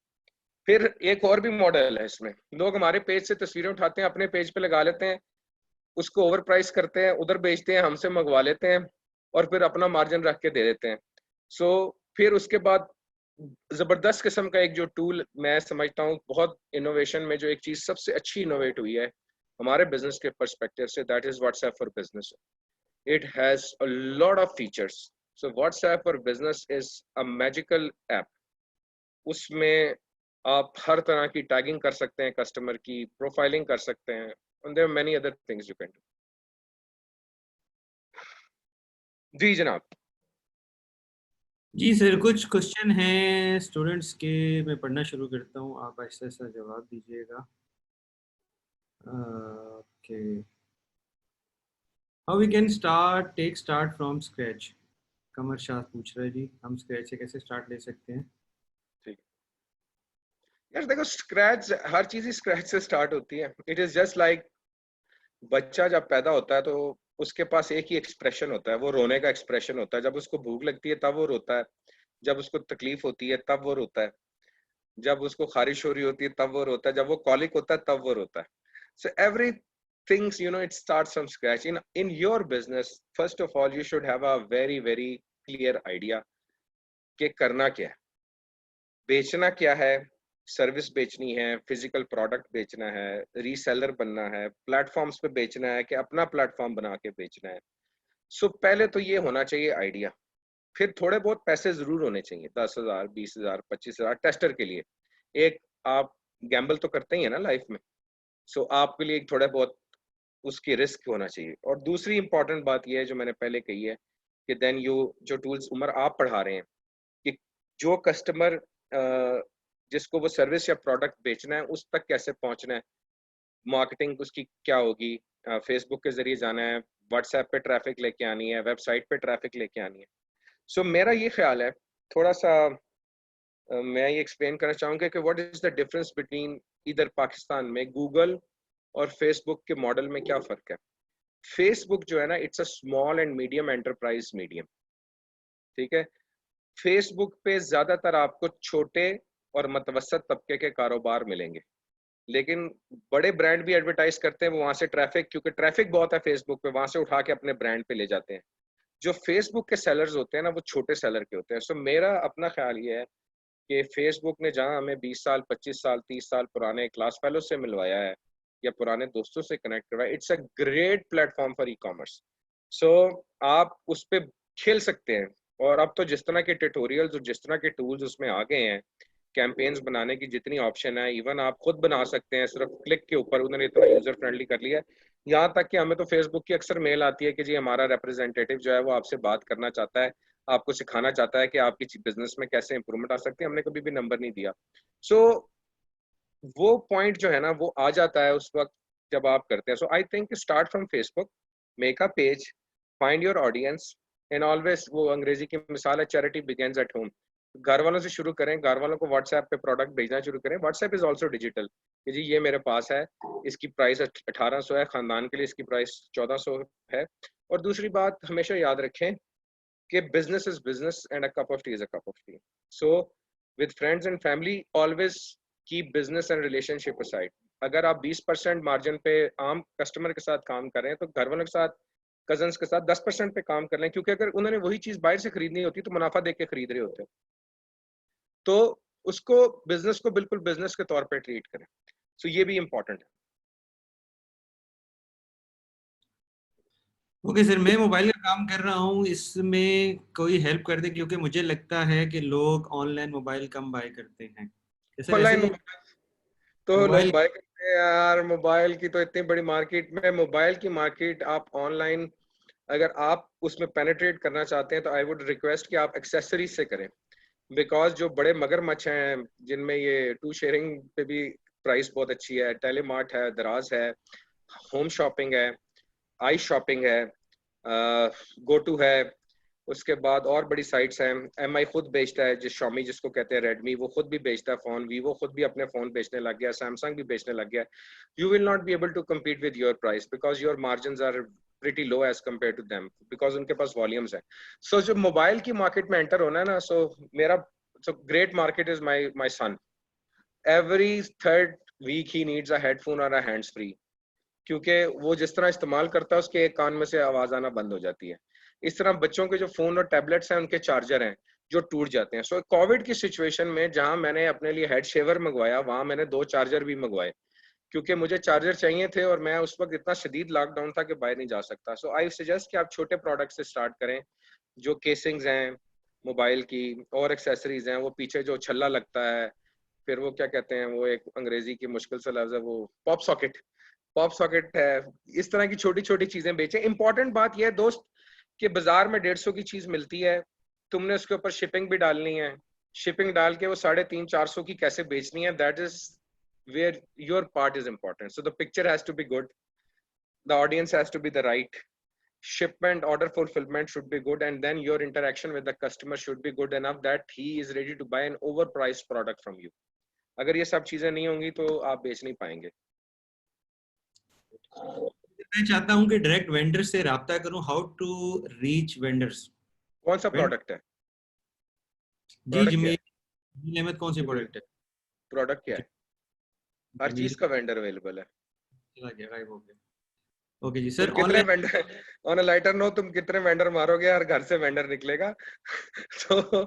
A: फिर एक और भी मॉडल है इसमें, लोग हमारे पेज से तस्वीरें उठाते हैं, अपने पेज पे लगा लेते हैं, उसको ओवर प्राइस करते हैं, उधर बेचते हैं, हमसे मंगवा लेते हैं और फिर अपना मार्जिन रख के दे देते हैं। सो फिर उसके बाद जबरदस्त किस्म का एक जो टूल मैं समझता हूँ बहुत इनोवेशन में, जो एक चीज सबसे अच्छी इनोवेट हुई है हमारे बिजनेस के पर्सपेक्टिव से, that is WhatsApp for business. It has a lot of features. So WhatsApp for business is a magical app. उसमें आप हर तरह की टैगिंग कर सकते हैं, कस्टमर की प्रोफाइलिंग कर सकते हैं, and there are many other things you can do. जी जनाब।
B: जी सर, कुछ क्वेश्चन हैं स्टूडेंट्स के, मैं पढ़ना शुरू करता हूँ, आप ऐसा ऐसा जवाब दीजिएगा। Okay, how we can take start from scratch. Qamar Shah पूछ रहे जी, हम स्क्रैच से कैसे स्टार्ट ले सकते हैं।
A: ठीक यार, देखो स्क्रैच, हर चीज ही स्क्रैच से स्टार्ट होती है। इट इज जस्ट लाइक बच्चा जब पैदा होता है तो उसके पास एक ही एक्सप्रेशन होता है, वो रोने का एक्सप्रेशन होता है। जब उसको भूख लगती है तब वो रोता है, जब उसको तकलीफ होती है तब वो रोता है, जब उसको खारिश हो रही होती है तब वो रोता है, जब वो कॉलिक होता है तब वो रोता है। So every things it starts from scratch. In your business first of all you should have a very very clear idea कि करना क्या है, बेचना क्या है, सर्विस बेचनी है, फिजिकल प्रोडक्ट बेचना है, रीसेलर बनना है, प्लेटफॉर्म्स पे बेचना है कि अपना प्लेटफॉर्म बना के बेचना है। सो पहले तो ये होना चाहिए आइडिया। फिर थोड़े बहुत पैसे जरूर होने चाहिए, 10,000 20,000 25,000 टेस्टर के लिए। एक आप गैम्बल तो करते ही है ना लाइफ में, सो आपके लिए एक थोड़ा बहुत उसकी रिस्क होना चाहिए। और दूसरी इंपॉर्टेंट बात यह है जो मैंने पहले कही है कि देन यू जो टूल्स उमर आप पढ़ा रहे हैं, कि जो कस्टमर जिसको वो सर्विस या प्रोडक्ट बेचना है उस तक कैसे पहुंचना है, मार्केटिंग उसकी क्या होगी, फेसबुक के जरिए जाना है, व्हाट्सएप पे ट्रैफिक लेके आनी है, वेबसाइट पे ट्रैफिक लेके आनी है। सो मेरा ये ख्याल है, थोड़ा सा मैं ये एक्सप्लेन करना चाहूँगा कि what is the difference between इधर पाकिस्तान में गूगल और फेसबुक के मॉडल में क्या फ़र्क है। फेसबुक जो है ना, it's a small and medium enterprise medium, ठीक है। फेसबुक पे ज़्यादातर आपको छोटे और मतवसत तबके के कारोबार मिलेंगे, लेकिन बड़े ब्रांड भी एडवर्टाइज करते हैं, वो वहाँ से ट्रैफिक, क्योंकि ट्रैफिक बहुत है फेसबुक पे, वहाँ से उठा के अपने ब्रांड पे ले जाते हैं। जो फेसबुक के सेलर्स होते हैं ना, वो छोटे सेलर के होते हैं। सो मेरा अपना ख्याल ये है कि फेसबुक ने जहां हमें 20 साल 25 साल 30 साल पुराने क्लास फेलो से मिलवाया है या पुराने दोस्तों से कनेक्ट करवाया, it's a great platform for e commerce. So आप उस पर खेल सकते हैं। और अब तो जिस तरह के ट्यूटोरियल्स और जिस तरह के टूल्स उसमें आ गए हैं, कैंपेन्स बनाने की जितनी ऑप्शन है, इवन आप खुद बना सकते हैं सिर्फ क्लिक के ऊपर, उन्होंने इतना यूजर फ्रेंडली कर लिया है। यहाँ तक कि हमें तो फेसबुक की अक्सर मेल आती है कि जी हमारा रिप्रेजेंटेटिव जो है वो आपसे बात करना चाहता है, आपको सिखाना चाहता है कि आपकी बिजनेस में कैसे इंप्रूवमेंट आ सकती है, हमने कभी भी नंबर नहीं दिया। सो वो पॉइंट जो है ना वो आ जाता है उस वक्त जब आप करते हैं। So I think start from Facebook, make a page, find your audience, and always, वो अंग्रेजी की मिसाल है, चैरिटी बिगिंस एट होम। घर वालों से शुरू करें, घर वालों को व्हाट्सएप पे प्रोडक्ट भेजना शुरू करें। व्हाट्सएप इज ऑल्सो डिजिटल, कि जी ये मेरे पास है, इसकी प्राइस 1800 है, खानदान के लिए इसकी प्राइस 1400 है। और दूसरी बात हमेशा याद रखें कि business is business and a cup of tea is a cup of tea. So with friends and family always keep business and relationship aside. अगर आप 20% मार्जिन पे आम कस्टमर के साथ काम कर रहे हैं तो घर वालों के साथ कजन्स के साथ 10% पे काम कर लें, क्योंकि अगर उन्होंने वही चीज बाहर से खरीदनी होती तो मुनाफा देख के खरीद रहे होते, तो उसको बिजनेस को बिल्कुल बिजनेस के तौर पे ट्रीट करें। सो ये भी इम्पोर्टेंट है।
B: ओके सर, मैं मोबाइल का काम कर रहा हूँ, इसमें कोई हेल्प कर दे, क्योंकि मुझे लगता है कि लोग ऑनलाइन मोबाइल कम बाय करते हैं। सर
A: ऑनलाइन
B: ऐसे
A: तो लोग
B: मोबाइल।
A: बाय करते हैं यार, मोबाइल की तो इतनी बड़ी मार्केट में, मोबाइल की मार्केट आप ऑनलाइन अगर आप उसमें पेनिट्रेट करना चाहते हैं तो आई वुड रिक्वेस्ट कि आप एक्सेसरीज से करें, बिकॉज जो बड़े मगरमच्छ हैं जिनमें ये टू शेयरिंग पे भी प्राइस बहुत अच्छी है, टेलीमार्ट है, दराज है, होम शॉपिंग है, आई शॉपिंग है, गो टू है, उसके बाद और बड़ी साइट्स हैं। एम आई खुद बेचता है, जिस शॉमी जिसको कहते हैं, रेडमी, वो खुद भी बेचता है फोन, वीवो खुद भी अपने फोन बेचने लग गया, सैमसंग भी बेचने लग गया। You will not be able to compete with your price because your margin are pretty low as compared to them because उनके पास वॉल्यूम्स है। सो जब मोबाइल की मार्केट में एंटर होना है ना, मेरा great market is my son. Every third week he needs a headphone और अ हैंड्स फ्री, क्योंकि वो जिस तरह इस्तेमाल करता है उसके एक कान में से आवाज आना बंद हो जाती है। इस तरह बच्चों के जो फोन और टैबलेट्स हैं उनके चार्जर हैं जो टूट जाते हैं। सो कोविड की सिचुएशन में जहां मैंने अपने लिए हेड शेवर मंगवाया, वहां मैंने 2 चार्जर भी मंगवाए, क्योंकि मुझे चार्जर चाहिए थे और मैं उस वक्त इतना शदीद लॉकडाउन था कि बाहर नहीं जा सकता। सो आई सजेस्ट कि आप छोटे प्रोडक्ट से स्टार्ट करें, जो केसिंग्स हैं मोबाइल की और एक्सेसरीज हैं, वो पीछे जो छल्ला लगता है, फिर वो क्या कहते हैं, वो एक अंग्रेजी की मुश्किल सा लफ्ज है, वो पॉप सॉकेट है, इस तरह की छोटी छोटी चीजें बेचें। इंपॉर्टेंट बात यह है दोस्त कि बाजार में 150 की चीज मिलती है, तुमने उसके ऊपर शिपिंग भी डालनी है, शिपिंग डाल के वो 350-400 की कैसे बेचनी है, that is where your part is important. So the picture has to be good, the audience has to be the right, shipment order fulfillment should be good, and then your interaction with the customer should be good enough that he is ready to buy an overpriced product from you. अगर ये सब चीजें नहीं होंगी तो आप बेच नहीं पाएंगे।
B: मैं चाहता हूँ कि डायरेक्ट वेंडर से राब्ता करूँ, हाउ टू रीच वेंडर्स।
A: कौन सा प्रोडक्ट है?
B: जी
A: प्रोडक्ट क्या
B: जमील,
A: है?
B: जमील अहमद कौन सी
A: जमील,
B: प्रोडक्ट है?
A: प्रोडक्ट क्या है? हर
B: जमील
A: चीज का वेंडर अवेलेबल है।
B: चला गया, गायब हो गया। ओके जी
A: तुम
B: सर,
A: कितने
B: online.
A: Vendor, on a lighter no, तुम कितने वेंडर मारोगे और घर से वेंडर निकलेगा? तो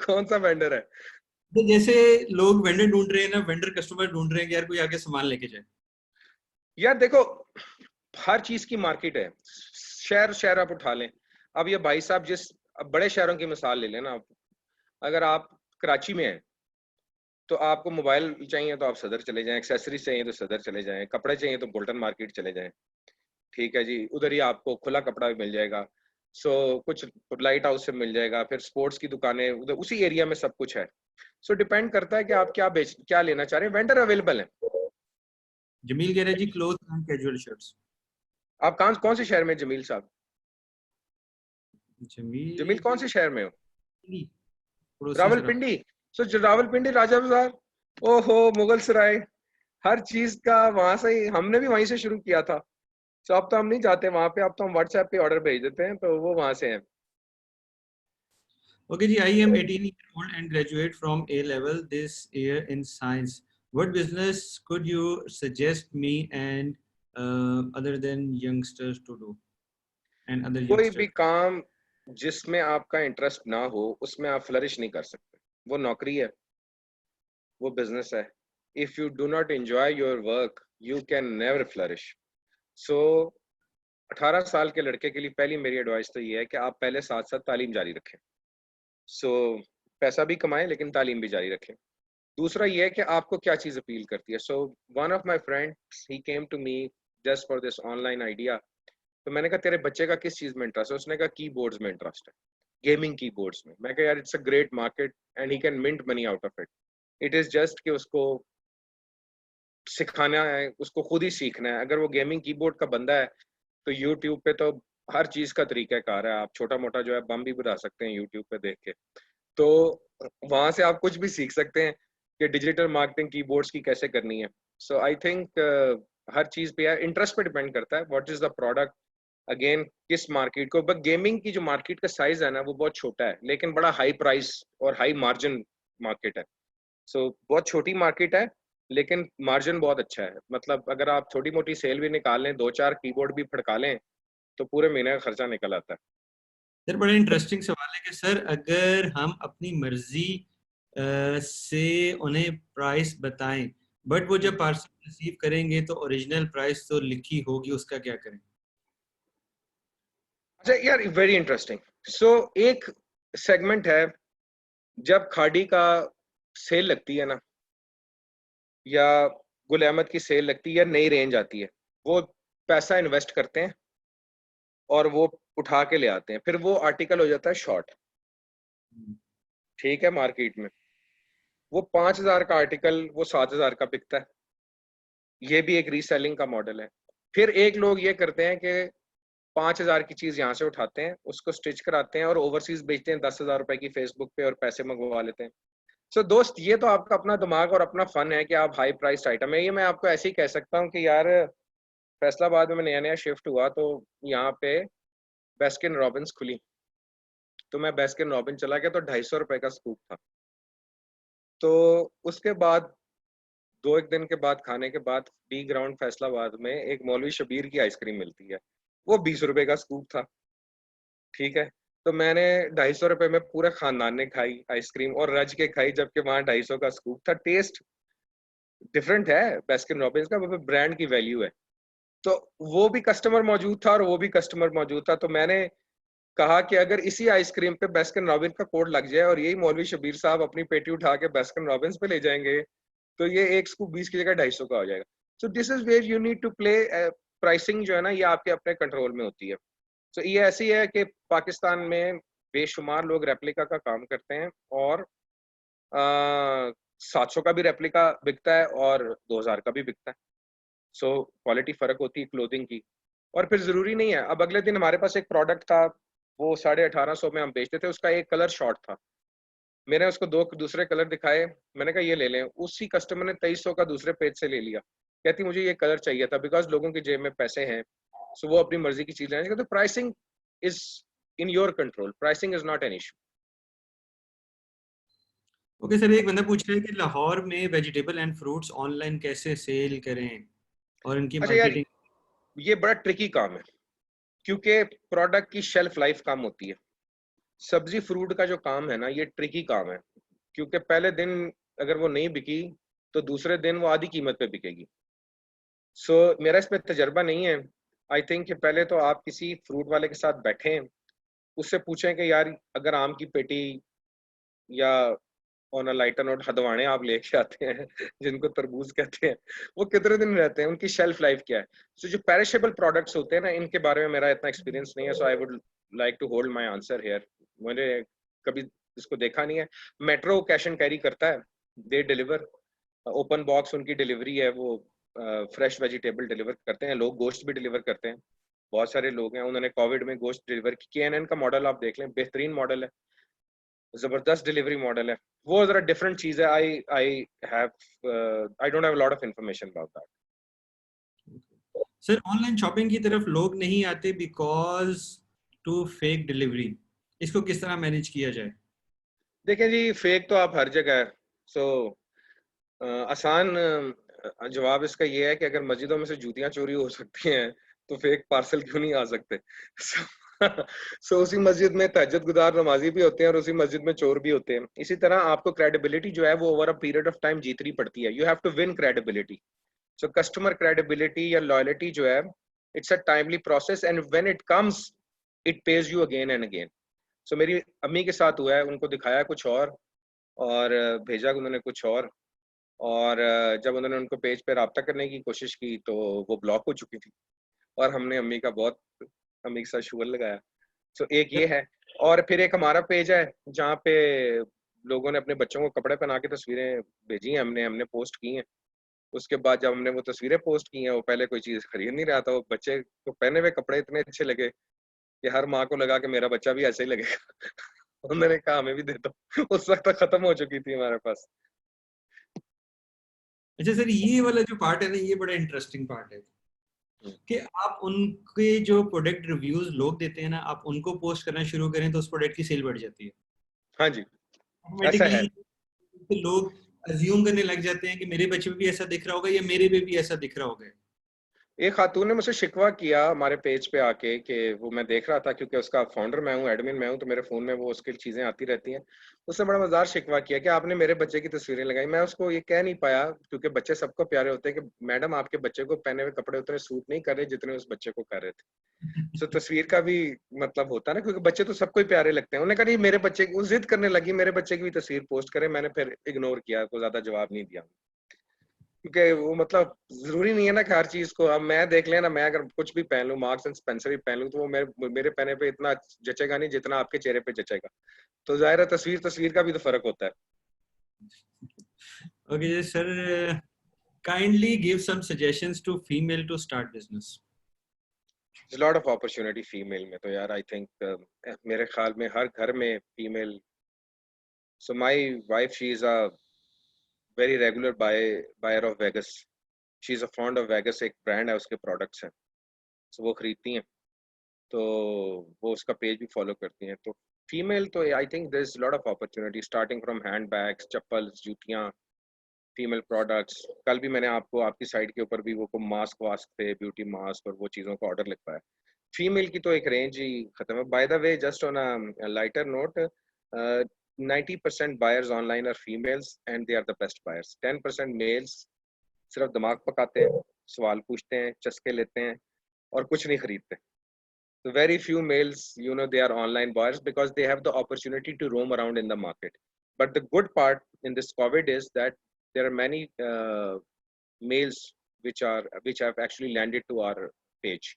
A: कौन सा वेंडर है?
B: तो जैसे लोग वेंडर ढूंढ रहे हैं ना, वेंडर कस्टमर ढूंढ रहे हैं कि यार कोई आगे सामान लेके जाए।
A: यार देखो, हर चीज की मार्केट है, शहर शहर आप उठा लें। अब ये भाई साहब जिस, अब बड़े शहरों की मिसाल ले लेना आप, अगर आप कराची में हैं तो आपको मोबाइल चाहिए तो आप सदर चले जाएं, एक्सेसरीज चाहिए तो सदर चले जाएं, कपड़े चाहिए तो बोल्टन मार्केट चले जाएं, ठीक है जी, उधर ही आपको खुला कपड़ा भी मिल जाएगा। कुछ लाइट हाउस से मिल जाएगा, फिर स्पोर्ट्स की दुकानें उधर उसी एरिया में सब कुछ है। डिपेंड करता है कि आप क्या लेना चाह रहे हैं, वेंडर अवेलेबल है।
B: जमील कह रहे हैं जी क्लोथ एंड कैजुअल शर्ट्स।
A: आप कौन से शहर में जमील साहब? जमील
B: जमील
A: कौन से शहर में हो?
B: पड़ोसी जरा।
A: रावलपिंडी। रावलपिंडी, राजा बाजार, ओहो, मुगल सराय, हर चीज का वहां से ही, हमने भी वहीं से शुरू किया था। अब तो हम नहीं जाते वहां पे, अब तो हम व्हाट्सएप पे ऑर्डर भेज देते हैं, तो वो वहां से हैं।
B: Okay ji, I am 18 years old and graduate from A level this year in science. What business could you suggest me and other than youngsters to do and other
A: कोई भी
B: youngsters?
A: काम जिसमें आपका इंटरेस्ट ना हो उसमें आप फ्लरिश नहीं कर सकते। वो नौकरी है, वो बिजनेस है। If you do not enjoy your work you can never flourish. So 18 साल के लड़के के लिए पहली मेरी एडवाइस तो ये है कि आप पहले साथ साथ तालीम जारी रखें। सो पैसा भी कमाएं लेकिन तालीम भी जारी रखें। दूसरा ये है कि आपको क्या चीज अपील करती है। One of my friends he came to me just for this online idea. तो मैंने कहा तेरे बच्चे का किस चीज में इंटरेस्ट है? उसने कहा कीबोर्ड्स में इंटरेस्ट है, गेमिंग कीबोर्ड्स में। मैं कहा यार it's a great market and he can mint money out of it. It is just कि उसको सिखाना है, उसको खुद ही सीखना है। अगर वो गेमिंग कीबोर्ड का बंदा है तो यूट्यूब पे तो हर चीज का तरीकाकार है, आप छोटा मोटा जो है बम भी बना सकते हैं यूट्यूब पे देख के। तो वहां से आप कुछ भी सीख सकते हैं कि डिजिटल मार्केटिंग कीबोर्ड्स की कैसे करनी है। आई थिंक हर चीज पे है, इंटरेस्ट पे डिपेंड करता है, what is the product. Again किस मार्केट को, बट गेमिंग की जो मार्केट का साइज है ना वो बहुत छोटा है लेकिन बड़ा हाई प्राइस और हाई मार्जिन मार्केट है। बहुत छोटी मार्केट है लेकिन मार्जिन बहुत अच्छा है। मतलब अगर आप छोटी मोटी सेल भी निकाल लें, 2-4 कीबोर्ड भी फड़का लें, तो पूरे महीने का खर्चा निकल आता है।
B: सर बड़ा इंटरेस्टिंग सवाल है कि सर अगर हम अपनी मर्जी से उन्हें प्राइस बताएं, बट वो जब पार्सल रिसीव करेंगे तो ओरिजिनल प्राइस तो लिखी होगी, उसका क्या करें?
A: अच्छा यार, वेरी इंटरेस्टिंग। सो एक सेगमेंट है, जब खाड़ी का सेल लगती है ना, या गुल अहमद की सेल लगती है, या नई रेंज आती है, वो पैसा इन्वेस्ट करते हैं और वो उठा के ले आते हैं, फिर वो आर्टिकल हो जाता है शॉर्ट। ठीक है, मार्केट में वो 5,000 का आर्टिकल वो 7,000 का बिकता है। ये भी एक रीसेलिंग का मॉडल है। फिर एक लोग ये करते हैं कि 5,000 की चीज यहाँ से उठाते हैं, उसको स्टिच कराते हैं और ओवरसीज बेचते हैं 10,000 रुपए की फेसबुक पे, और पैसे मंगवा लेते हैं। सो दोस्त, ये तो आपका अपना दिमाग और अपना फन है कि आप हाई प्राइस आइटम है। ये मैं आपको ऐसे ही कह सकता हूँ कि यार, फैसलाबाद में नया नया शिफ्ट हुआ तो यहाँ पे बेस्किन रॉबिन्स खुली, तो मैं बेस्किन रॉबिन चला गया, तो 250 रुपए का स्कूप था। तो उसके बाद 2 एक दिन के बाद खाने के बाद डी ग्राउंड फैसलाबाद में एक मौलवी शबीर की आइसक्रीम मिलती है, वो 20 रुपए का स्कूप था। ठीक है, तो मैंने 250 रुपए में पूरे खानदान ने खाई आइसक्रीम, और रज के खाई, जबकि वहां 250 का स्कूप था। टेस्ट डिफरेंट है बेस्किन रॉबिन्स का, वो ब्रांड की वैल्यू है। तो वो भी कस्टमर मौजूद था और वो भी कस्टमर मौजूद था, तो मैंने कहा कि अगर इसी आइसक्रीम पे बेस्किन रॉबिन का कोड लग जाए और यही मौलवी शबीर साहब अपनी पेटी उठा के बेस्किन रॉबिन्स पे ले जाएंगे, तो ये एक स्कूप 20 की जगह 250 का हो जाएगा। So this is where you need to play. Pricing जो है ना, ये आपके अपने कंट्रोल में होती है। सो ये ऐसी है कि पाकिस्तान में बेशुमार लोग रेप्लिका का काम करते हैं, और 700 का भी रेप्लिका बिकता है और 2,000 का भी बिकता है। सो क्वालिटी फर्क होती है क्लोथिंग की। और फिर जरूरी नहीं है, अब अगले दिन हमारे पास एक प्रोडक्ट था, वो 1850 में हम बेचते थे, उसका एक कलर शॉर्ट था। मैंने उसको दो दूसरे कलर दिखाए, मैंने कहा ये ले लें। उसी कस्टमर ने 2300 का दूसरे पेज से ले लिया, कहती मुझे ये कलर चाहिए था, बिकॉज लोगों की जेब में पैसे हैं, सो वो अपनी मर्जी की चीज लेना चाहिए। तो pricing is in your control, pricing is not an issue.
B: Okay sir, एक बंदा पूछ रहा है कि लाहौर में वेजिटेबल एंड फ्रूट्स ऑनलाइन कैसे सेल करें और इनकी
A: अच्छा यार,
B: मार्केटिंग।
A: ये बड़ा ट्रिकी काम है, क्योंकि प्रोडक्ट की शेल्फ लाइफ कम होती है। सब्जी फ्रूट का जो काम है ना, ये ट्रिकी काम है, क्योंकि पहले दिन अगर वो नहीं बिकी, तो दूसरे दिन वो आधी कीमत पे बिकेगी। सो मेरा इसमें तजर्बा नहीं है। आई थिंक कि पहले तो आप किसी फ्रूट वाले के साथ बैठें, उससे पूछें कि यार, अगर आम की पेटी या ऑन अ लाइटर नोट हदवाने आप लेके आते हैं जिनको तरबूज कहते हैं, वो कितने दिन रहते हैं, उनकी शेल्फ लाइफ क्या है। सो जो पेरिशेबल प्रोडक्ट्स होते हैं ना, इनके बारे में मेरा इतना एक्सपीरियंस नहीं है, so I would like to hold my answer here. मैंने कभी इसको देखा नहीं है। मेट्रो कैश एंड कैरी करता है, दे डिलीवर, ओपन बॉक्स उनकी डिलीवरी है, वो फ्रेश वेजिटेबल डिलीवर करते हैं। लोग गोश्त भी डिलीवर करते हैं, बहुत सारे लोग हैं, उन्होंने कोविड में गोश्त डिलीवर की। KNN का मॉडल आप देख लें, बेहतरीन मॉडल है, जबरदस्त डिलीवरी मॉडल है। वो जरा डिफरेंट चीज है। I don't have lot of information about that.
B: Sir online shopping की तरफ लोग नहीं आते बिकॉज टू फेक डिलीवरी, इसको किस तरह मैनेज किया जाए?
A: देखें जी, फेक तो आप हर जगह है। सो आसान जवाब इसका ये है कि अगर मस्जिदों में से जूतियां चोरी हो सकती हैं, तो फेक पार्सल क्यों नहीं आ सकते। सो उसी मस्जिद में तहज्जुद गुजार नमाजी भी होते हैं और उसी मस्जिद में चोर भी होते हैं। इसी तरह आपको क्रेडिबिलिटी जो है वो over a period of time जीतनी पड़ती है। You have to win credibility. So customer credibility या लॉयल्टी जो है, it's a timely process, and when it comes, it pays you again and again. So मेरी अम्मी के साथ हुआ है, उनको दिखाया कुछ और भेजा उन्होंने कुछ और जब उन्होंने उनको पेज पे रब्ता करने की कोशिश की, तो वो ब्लॉक हो चुकी थी, और हमने अम्मी के साथ शुगर लगाया। सो एक ये है। और फिर एक हमारा पेज है, जहाँ पे लोगों ने अपने बच्चों को कपड़े पहना के तस्वीरें भेजी हैं, हमने हमने पोस्ट की हैं। उसके बाद जब हमने वो तस्वीरें पोस्ट की हैं, वो पहले कोई चीज खरीद नहीं रहा था, वो बच्चे को पहने हुए कपड़े इतने अच्छे लगे कि हर माँ को लगा कि मेरा बच्चा भी ऐसे ही लगेगा। उन्होंने कहा हमें भी दे दो। उस वक्त तक खत्म हो चुकी थी हमारे पास।
B: अच्छा सर, ये वाला जो पार्ट है ना, ये बड़ा इंटरेस्टिंग पार्ट है कि आप उनके जो प्रोडक्ट रिव्यूज लोग देते हैं ना, आप उनको पोस्ट करना शुरू करें तो उस प्रोडक्ट की सेल बढ़ जाती है
A: हाँ जी, ऐसा
B: ऑटोमेटिकली।
A: है।
B: लोग अज्यूम करने लग जाते हैं कि मेरे बच्चे पे भी ऐसा दिख रहा होगा या मेरे पे भी ऐसा दिख रहा होगा।
A: एक खातून ने मुझसे शिकवा किया हमारे पेज पे आके कि वो मैं देख रहा था, क्योंकि उसका फाउंडर मैं हूँ, एडमिन मैं हूँ, तो मेरे फ़ोन में वो उसकी चीज़ें आती रहती हैं। उसने बड़ा मज़ेदार शिकवा किया कि आपने मेरे बच्चे की तस्वीरें लगाई। मैं उसको ये कह नहीं पाया, क्योंकि बच्चे सबको प्यारे होते हैं, कि मैडम आपके बच्चे को पहने हुए कपड़े उतने सूट नहीं कर रहे जितने उस बच्चे को कर रहे थे। सो तस्वीर का भी मतलब होता है ना, क्योंकि बच्चे तो सबको ही प्यारे लगते हैं। उन्होंने कहा नहीं, मेरे बच्चे की, वो ज़िद करने लगी मेरे बच्चे की भी तस्वीर पोस्ट करें। मैंने फिर इग्नोर किया, कोई ज़्यादा जवाब नहीं दिया। क्योंकि वो मतलब ज़रूरी नहीं है ना कि हर चीज़ को अब मैं देख लें ना, मैं अगर कुछ भी पहन लूँ, मार्क्स एंड स्पेंसर भी पहन लूँ, तो वो मेरे पहने पे इतना जचेगा नहीं जितना आपके चेहरे पे जचेगा। तो ज़ाहिर है तस्वीर का भी तो फ़र्क होता है।
B: Okay, sir, kindly give some suggestions to female to start business.
A: There's a lot of opportunity female में तो यार, आई थिंक मेरे ख्याल में हर घर में female. So my wife, she is a very regular buyer of Vegas. She is a fond of Vegas, एक ब्रांड है, उसके प्रोडक्ट्स हैं। सो वो खरीदती हैं, तो वो उसका पेज भी फॉलो करती हैं। तो फीमेल तो I think there is lot of opportunity, starting from hand bags, chappals, जूतियाँ, फीमेल प्रोडक्ट्स। कल भी मैंने आपको आपकी साइट के ऊपर भी वो मास्क वास्क थे, ब्यूटी मास्क और वो चीज़ों का ऑर्डर लिखवाया। फीमेल की तो एक रेंज ही खत्म है। By the way, just on a lighter note, 90% buyers online are females and they are the best buyers. 10% males सिर्फ दिमाग पकाते हैं, सवाल पूछते हैं, चस्के लेते हैं और कुछ नहीं खरीदते। So very few males, they are online buyers because they have the opportunity to roam around in the market. But the good part in this COVID is that there are many males which have actually landed to our page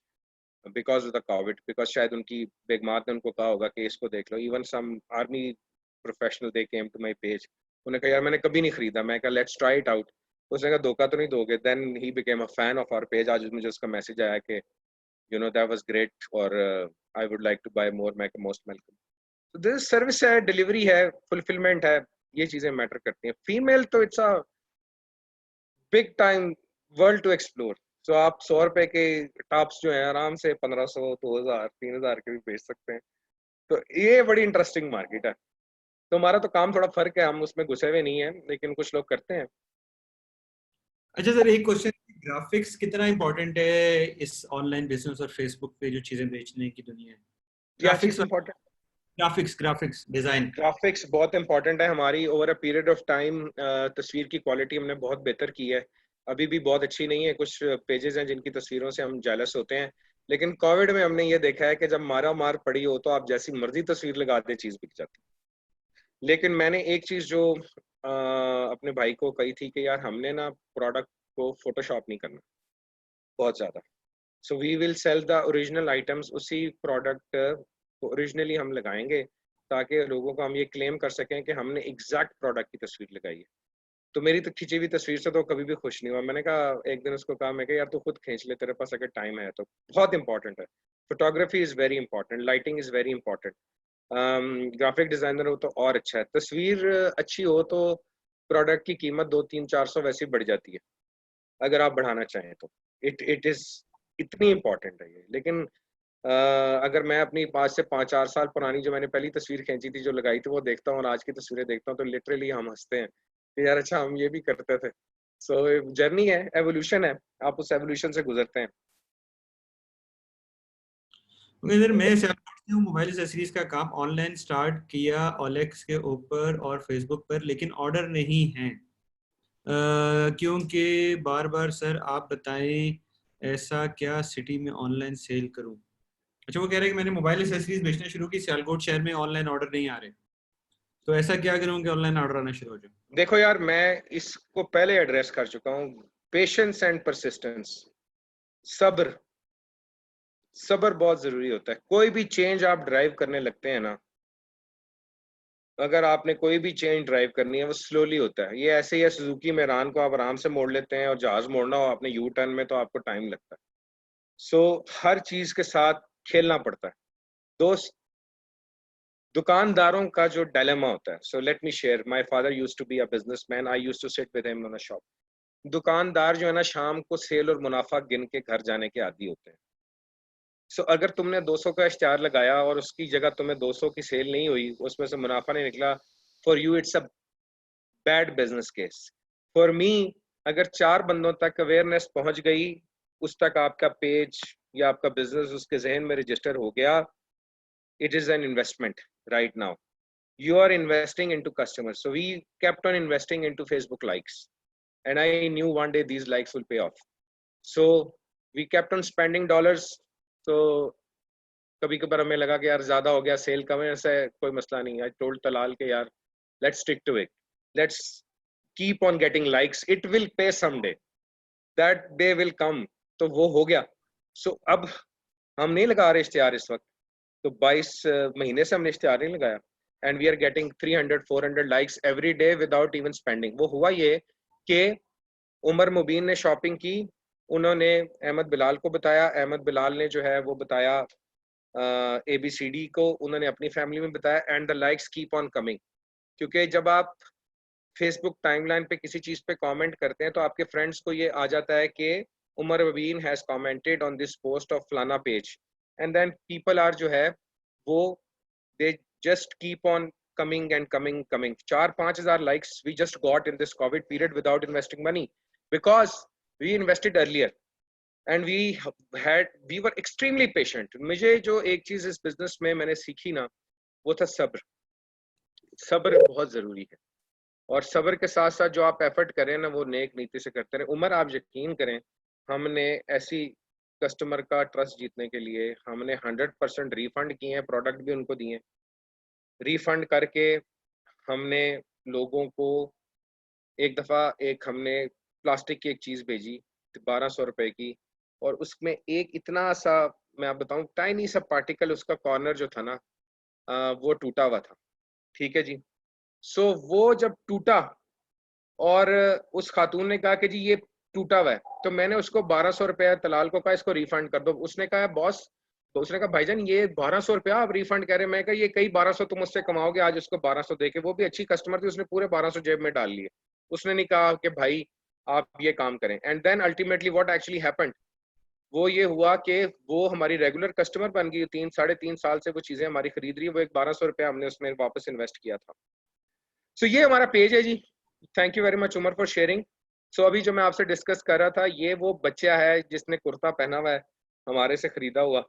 A: because of the COVID. Because शायद उनकी बेगमात ने उनको कहा होगा कि इसको देख लो. Even some army professional, they came to my page. उन्होंने कहा यार मैंने कभी नहीं खरीदा. मैं कहा let's try it out. उसने कहा धोखा तो नहीं दोगे. Then he became a fan of our page. आज मुझे उसका मैसेज आया कि that was great, or I would like to buy more, मैं most welcome. So this service है, delivery है, fulfillment है, ये चीजें मैटर करती हैं। फीमेल तो it's a big time world to explore. So आप 100 रुपए के टॉप्स जो हैं आराम से 1500, 2000, 3000 के भी बेच सकते हैं। तो ये बड़ी इंटरेस्टिंग मार्केट है। तो हमारा तो काम थोड़ा फर्क है, हम उसमें घुसे हुए नहीं है, लेकिन कुछ लोग करते हैं।
B: अच्छा सर, एक क्वेश्चन, ग्राफिक्स कितना इंपॉर्टेंट है इस ऑनलाइन बिजनेस और फेसबुक पे जो चीजें बेचने की दुनिया है?
A: क्या चीज
B: graphics,
A: important?
B: Graphics design.
A: Graphics बहुत इंपॉर्टेंट है। हमारी over a period of time तस्वीर की क्वालिटी हमने बहुत बेहतर की है। अभी भी बहुत अच्छी नहीं है, कुछ पेजेस हैं जिनकी तस्वीरों से हम जेलस होते हैं। लेकिन कोविड में हमने ये देखा है कि जब मारा मार पड़ी हो तो आप जैसी मर्जी तस्वीर लगा दे, चीज बिक जाती है। लेकिन मैंने एक चीज जो अपने भाई को कही थी कि यार हमने ना प्रोडक्ट को फोटोशॉप नहीं करना बहुत ज्यादा। So we will sell the original items, उसी प्रोडक्ट को ओरिजिनली हम लगाएंगे, ताकि लोगों को हम ये क्लेम कर सकें कि हमने एग्जैक्ट प्रोडक्ट की तस्वीर लगाई है। तो मेरी तो खिंची हुई तस्वीर से तो कभी भी खुश नहीं हुआ। मैंने कहा, एक दिन उसको कहा, मैं कहा यार तू खुद खींच ले, तेरे पास अगर टाइम है तो। बहुत इंपॉर्टेंट है, photography is very important, lighting is very important. Graphic designer हो तो और अच्छा है। तस्वीर अच्छी हो तो प्रोडक्ट की कीमत 200, 300, 400 वैसे ही बढ़ जाती है, अगर आप बढ़ाना चाहें तो। इट इज इतनी इंपॉर्टेंट है ये। लेकिन अगर मैं अपनी 5 से 4 साल पुरानी जो मैंने पहली तस्वीर खींची थी, जो लगाई थी, वो देखता हूँ और आज की तस्वीरें देखता हूँ, तो लिटरली हम हंसते हैं कि यार अच्छा हम ये भी करते थे। सो जर्नी है, एवोल्यूशन है, आप उस एवोल्यूशन से गुजरते हैं।
B: इधर मैं करती हूँ मोबाइल एक्सेसरीज का काम, ऑनलाइन स्टार्ट किया ओलेक्स के ऊपर और फेसबुक पर, लेकिन ऑर्डर नहीं है। क्योंकि बार बार सर आप बताएं ऐसा क्या सिटी में ऑनलाइन सेल करूं। अच्छा, वो कह रहे हैं कि मैंने मोबाइल एक्सेसरीज बेचना शुरू की सियालकोट शहर में, ऑनलाइन ऑर्डर नहीं आ रहे, तो ऐसा क्या करूं कि ऑनलाइन ऑर्डर आना शुरू हो जाए?
A: देखो यार, मैं इसको पहले एड्रेस कर चुका हूँ। पेशेंस एंड परसिस्टेंस, सब्र। सब्र बहुत जरूरी होता है। कोई भी चेंज आप ड्राइव करने लगते हैं ना, अगर आपने कोई भी चेंज ड्राइव करनी है, वो स्लोली होता है। ये ऐसे ही है, सुजुकी मेरान को आप आराम से मोड़ लेते हैं, और जहाज मोड़ना हो आपने यू टर्न में तो आपको टाइम लगता है। सो हर चीज के साथ खेलना पड़ता है दोस्त। दुकानदारों का जो डायलेमा होता है, so let me share, my father used to be a businessman, I used to sit with him in a shop. दुकानदार जो है ना, शाम को सेल और मुनाफा गिन के घर जाने के आदी होते हैं। सो अगर तुमने 200 का इश्तेहार लगाया और उसकी जगह तुम्हें 200 की सेल नहीं हुई, उसमें से मुनाफा नहीं निकला, for you it's a bad business case. For me, अगर 4 बंदों तक अवेयरनेस पहुंच गई उस तक आपका पेज या आपका बिजनेस उसके जहन में रजिस्टर हो गया, it is an investment right now. You are investing into customers. So we kept on investing into Facebook likes. And I knew one day these likes will pay off. So we kept on spending dollars. So कभी कभार हमें लगा कि यार ज्यादा हो गया, सेल कम है, ऐसा कोई मसला नहीं. I told Talal के यार let's stick to it. Let's keep on getting likes. It will pay someday. That day will come. तो वो हो गया. So अब हम नहीं लगा रहे इश्तिहार इस वक्त. तो 22 महीने से हमने इश्तिहार नहीं लगाया. And we are getting 300-400 likes every day without even spending. वो हुआ ये कि उमर मुबीन ने शॉपिंग की, उन्होंने अहमद बिलाल को बताया, अहमद बिलाल ने जो है वो बताया ABCD को, उन्होंने अपनी फैमिली में बताया, and the likes keep on coming. क्योंकि जब आप फेसबुक टाइमलाइन पे किसी चीज पे कमेंट करते हैं तो आपके फ्रेंड्स को ये आ जाता है कि Umar Mubeen has commented on this post of फलाना page, and then people are जो है वो they just keep on coming. 4-5 हजार likes we just got in this COVID period without investing money because we invested earlier and we were extremely patient. मुझे जो एक चीज इस बिजनेस में मैंने सीखी ना, वो था सब्र. सब्र बहुत जरूरी है, और सब्र के साथ साथ जो आप एफर्ट करें ना वो नेक नीति से करते रहे. उमर आप यकीन करें, हमने ऐसी कस्टमर का ट्रस्ट जीतने के लिए हमने 100% रिफंड किए हैं, प्रोडक्ट भी उनको दिए. रिफंड करके हमने लोगों को एक दफ़ा हमने प्लास्टिक की एक चीज़ भेजी 1200 रुपए की, और उसमें एक इतना सा, मैं आप बताऊं, टाइनी सा पार्टिकल, उसका कॉर्नर जो था ना वो टूटा हुआ था. ठीक है जी. सो वो जब टूटा और उस खातून ने कहा कि जी ये टूटा हुआ है, तो मैंने उसको 1200 रुपया तलाल को कहा इसको रिफंड कर दो. उसने कहा बॉस, तो उसने कहा भाईजान ये 1200 रुपया आप रिफंड कह रहे हैं. मैं कहा ये कई 1200 तुम उससे कमाओगे, आज उसको 1200 दे के. वो भी अच्छी कस्टमर थी, उसने पूरे 1200 जेब में डाल लिए. उसने नहीं कहा कि भाई आप ये काम करें. And then ultimately what actually happened, वो ये हुआ कि वो हमारी रेगुलर कस्टमर बन गई. 3-3.5 साल से वो चीजें हमारी खरीद रही है. वो एक 1200 रुपया हमने उसमें वापस इन्वेस्ट किया था. सो ये हमारा पेज है जी. Thank you very much Umar for sharing. So अभी जो मैं आपसे डिस्कस कर रहा था, ये वो बच्चा है जिसने कुर्ता पहना हुआ है, हमारे से खरीदा हुआ.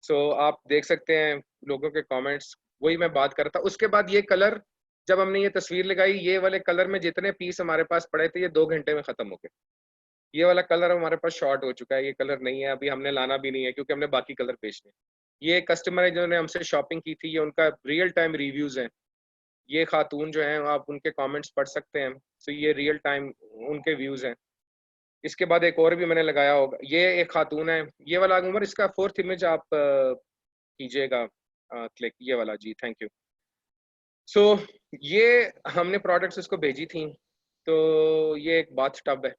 A: सो आप देख सकते हैं लोगों के कमेंट्स, वही मैं बात कर रहा था. उसके बाद ये कलर, जब हमने ये तस्वीर लगाई, ये वाले कलर में जितने पीस हमारे पास पड़े थे ये 2 घंटे में खत्म हो गए. ये वाला कलर हमारे पास शॉर्ट हो चुका है, ये कलर नहीं है अभी, हमने लाना भी नहीं है क्योंकि हमने बाकी कलर बेचने. ये कस्टमर है जिन्होंने हमसे शॉपिंग की थी, ये उनका रियल टाइम रिव्यूज हैं. ये खातून जो हैं आप उनके कमेंट्स पढ़ सकते हैं. सो ये रियल टाइम उनके व्यूज हैं. इसके बाद एक और भी मैंने लगाया होगा, ये एक खातून है, ये वाला उमर, इसका 4th इमेज आप कीजिएगा क्लिक, ये वाला जी. Thank you. सो ये हमने प्रोडक्ट्स इसको भेजी थी. तो ये एक बाथ टब है.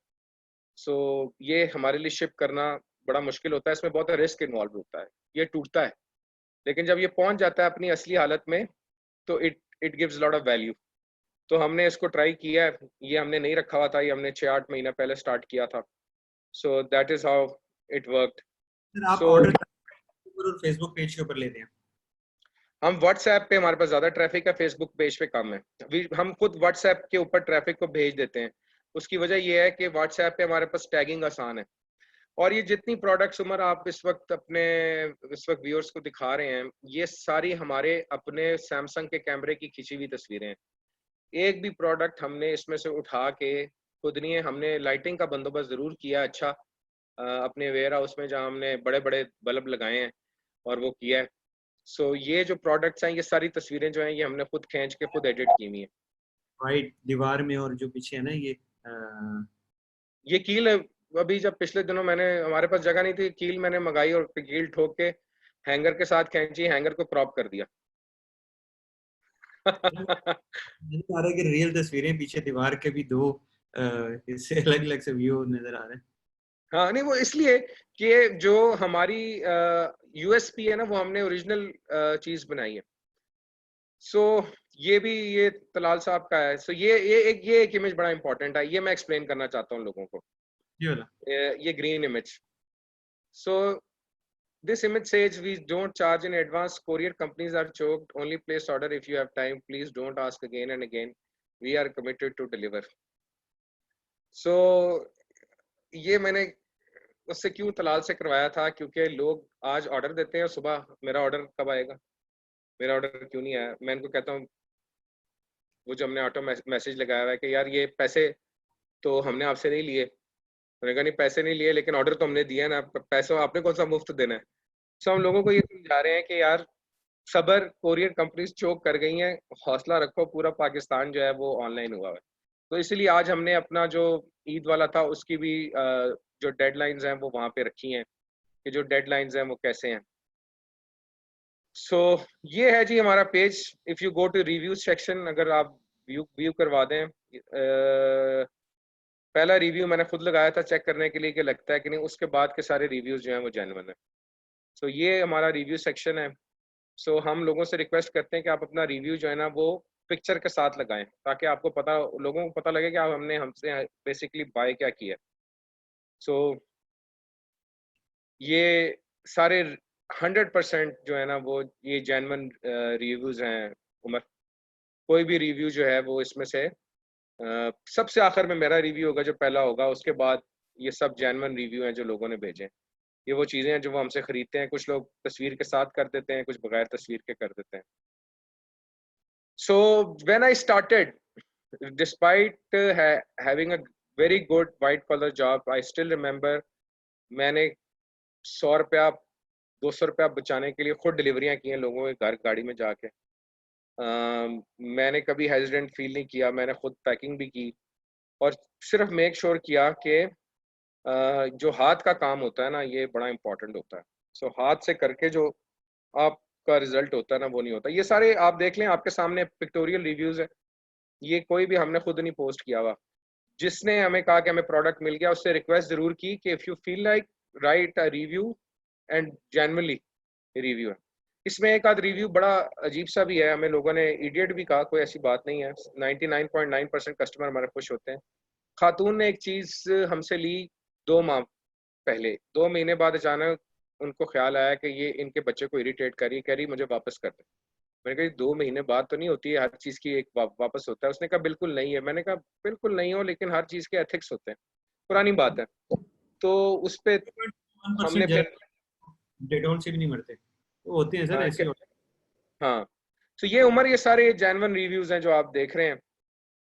A: सो ये हमारे लिए शिप करना बड़ा मुश्किल होता है, इसमें बहुत रिस्क इन्वॉल्व होता है. ये टूटता है, लेकिन जब ये पहुंच जाता है अपनी असली हालत में तो it gives lot of value. तो हमने इसको ट्राई किया है. ये हमने नहीं रखा हुआ था, ये हमने 6-8 महीना पहले स्टार्ट किया था. So that is how it worked.
B: Sir आप
A: सो
B: ऑर्डर और फेसबुक पेज के ऊपर लेते हैं?
A: हम व्हाट्सएप पे, हमारे पास ज़्यादा ट्रैफिक है, फेसबुक पेज पे कम है. हम खुद व्हाट्सएप के ऊपर ट्रैफिक को भेज देते हैं. उसकी वजह यह है कि व्हाट्सएप पे हमारे पास टैगिंग आसान है. और ये जितनी प्रोडक्ट्स उमर आप इस वक्त व्यूअर्स को दिखा रहे हैं, ये सारी हमारे अपने सैमसंग के कैमरे की खींची हुई तस्वीरें हैं. एक भी प्रोडक्ट हमने इसमें से उठा के खुद नहीं है. हमने लाइटिंग का बंदोबस्त ज़रूर किया अच्छा अपने वेयर हाउस में, जहाँ हमने बड़े बड़े बल्ब लगाए हैं और वो किया है. सो ये जो प्रोडक्ट्स हैं, ये सारी तस्वीरें जो हैं, ये हमने खुद खींच के खुद एडिट की हुई हैं.
B: वाइट दीवार में और जो पीछे है ना
A: ये कील अभी जब पिछले दिनों मैंने, हमारे पास जगह नहीं थी, कील मैंने मंगाई और कील ठोक के हैंगर के साथ खींची, हैंगर को क्रॉप कर दिया.
B: नजर आ रहा है कि रियल तस्वीरें, पीछे दीवार के भी दो इससे अलग अलग से व्यू नजर आ रहे हैं.
A: हाँ नहीं, वो इसलिए कि जो हमारी यूएसपी है ना, वो हमने ओरिजिनल चीज बनाई है. सो ये तलाल साहब का है. सो ये एक इमेज बड़ा इंपॉर्टेंट है, ये मैं एक्सप्लेन करना चाहता हूँ लोगों को.
B: ये वाला
A: ये green image. So this image says we don't charge in advance. Courier companies are choked. Only place order if you have time. Please don't ask again and again. We are committed to deliver. So ये मैंने उससे क्यों तलाल से करवाया था, क्योंकि लोग आज ऑर्डर देते हैं, सुबह मेरा ऑर्डर कब आएगा, मेरा ऑर्डर क्यों नहीं आया। मैं इनको कहता हूँ, वो जो हमने ऑटो मैसेज लगाया हुआ है कि यार ये पैसे तो हमने आपसे नहीं लिए। मैंने कहा नहीं पैसे नहीं लिए, लेकिन ऑर्डर तो हमने दिया ना, पैसे आपने कौन सा मुफ्त देना है। सो हम लोगों को ये समझा रहे हैं कि यार सबर, कोरियर कंपनीज चोक कर गई हैं, हौसला रखो, पूरा पाकिस्तान जो है वो ऑनलाइन हुआ है। तो इसलिए आज हमने अपना जो ईद वाला था उसकी भी जो डेडलाइंस हैं वो वहाँ पे रखी हैं कि जो डेडलाइंस हैं वो कैसे हैं। सो ये है जी हमारा page. If you go to review section, अगर आप व्यू व्यू करवा दें, पहला रिव्यू मैंने खुद लगाया था चेक करने के लिए कि लगता है कि नहीं, उसके बाद के सारे रिव्यूज़ जो हैं वो जेन्युइन है। सो ये हमारा रिव्यू सेक्शन है। सो हम लोगों से रिक्वेस्ट करते हैं कि आप अपना रिव्यू जो है ना वो पिक्चर के साथ लगाएं, ताकि आपको पता, लोगों को पता लगे कि आप हमने हमसे बेसिकली बाय क्या किया। सो ये सारे 100% जो है ना वो ये जेन्युइन रिव्यूज़ हैं उमर। कोई भी रिव्यू जो है वो इसमें से सबसे आखिर में मेरा रिव्यू होगा जो पहला होगा, उसके बाद ये सब जेन्युइन रिव्यू हैं जो लोगों ने भेजे हैं। ये वो चीज़ें हैं जो वो हमसे खरीदते हैं, कुछ लोग तस्वीर के साथ कर देते हैं, कुछ बगैर तस्वीर के कर देते हैं। So when I started, despite having a very good white collar job, I still remember मैंने 100 रुपया 200 रुपया बचाने के लिए खुद डिलीवरियाँ की हैं लोगों के घर गाड़ी में जाके। मैंने कभी हेजिडेंट फील नहीं किया, मैंने खुद पैकिंग भी की और सिर्फ मेक श्योर किया कि जो हाथ का काम होता है ना ये बड़ा इंपॉर्टेंट होता है। सो हाथ से करके जो आपका रिजल्ट होता है ना वो नहीं होता। ये सारे आप देख लें, आपके सामने पिक्टोरियल रिव्यूज है, ये कोई भी हमने खुद नहीं पोस्ट किया हुआ। जिसने हमें कहा कि हमें प्रोडक्ट मिल गया उससे रिक्वेस्ट जरूर की कि if you feel like right a review and genuinely review है। इसमें एक आध रिव्यू बड़ा अजीब सा भी है, हमें लोगों ने इडियट भी कहा, कोई ऐसी बात नहीं है। 99.9% कस्टमर हमारे खुश होते हैं। खातून ने एक चीज़ हमसे ली 2 माह पहले, 2 महीने बाद अचानक उनको ख्याल आया कि ये इनके बच्चे को इरिटेट कर रही, कह रही मुझे वापस कर दे। मैंने कहा 2 महीने बाद तो नहीं होती है, हर चीज़ की एक वापस होता है। उसने कहा बिल्कुल नहीं है। मैंने कहा बिल्कुल नहीं हो, लेकिन हर चीज़ के एथिक्स होते हैं, पुरानी बात है। तो उस पे हमने
B: 1%
A: फिर
B: डेटॉल से भी नहीं मरते, वो होते हैं सर
A: हाँ
B: ऐसे।
A: हाँ, तो ये उमर ये सारे जेन्युइन रिव्यूज हैं जो आप देख रहे हैं।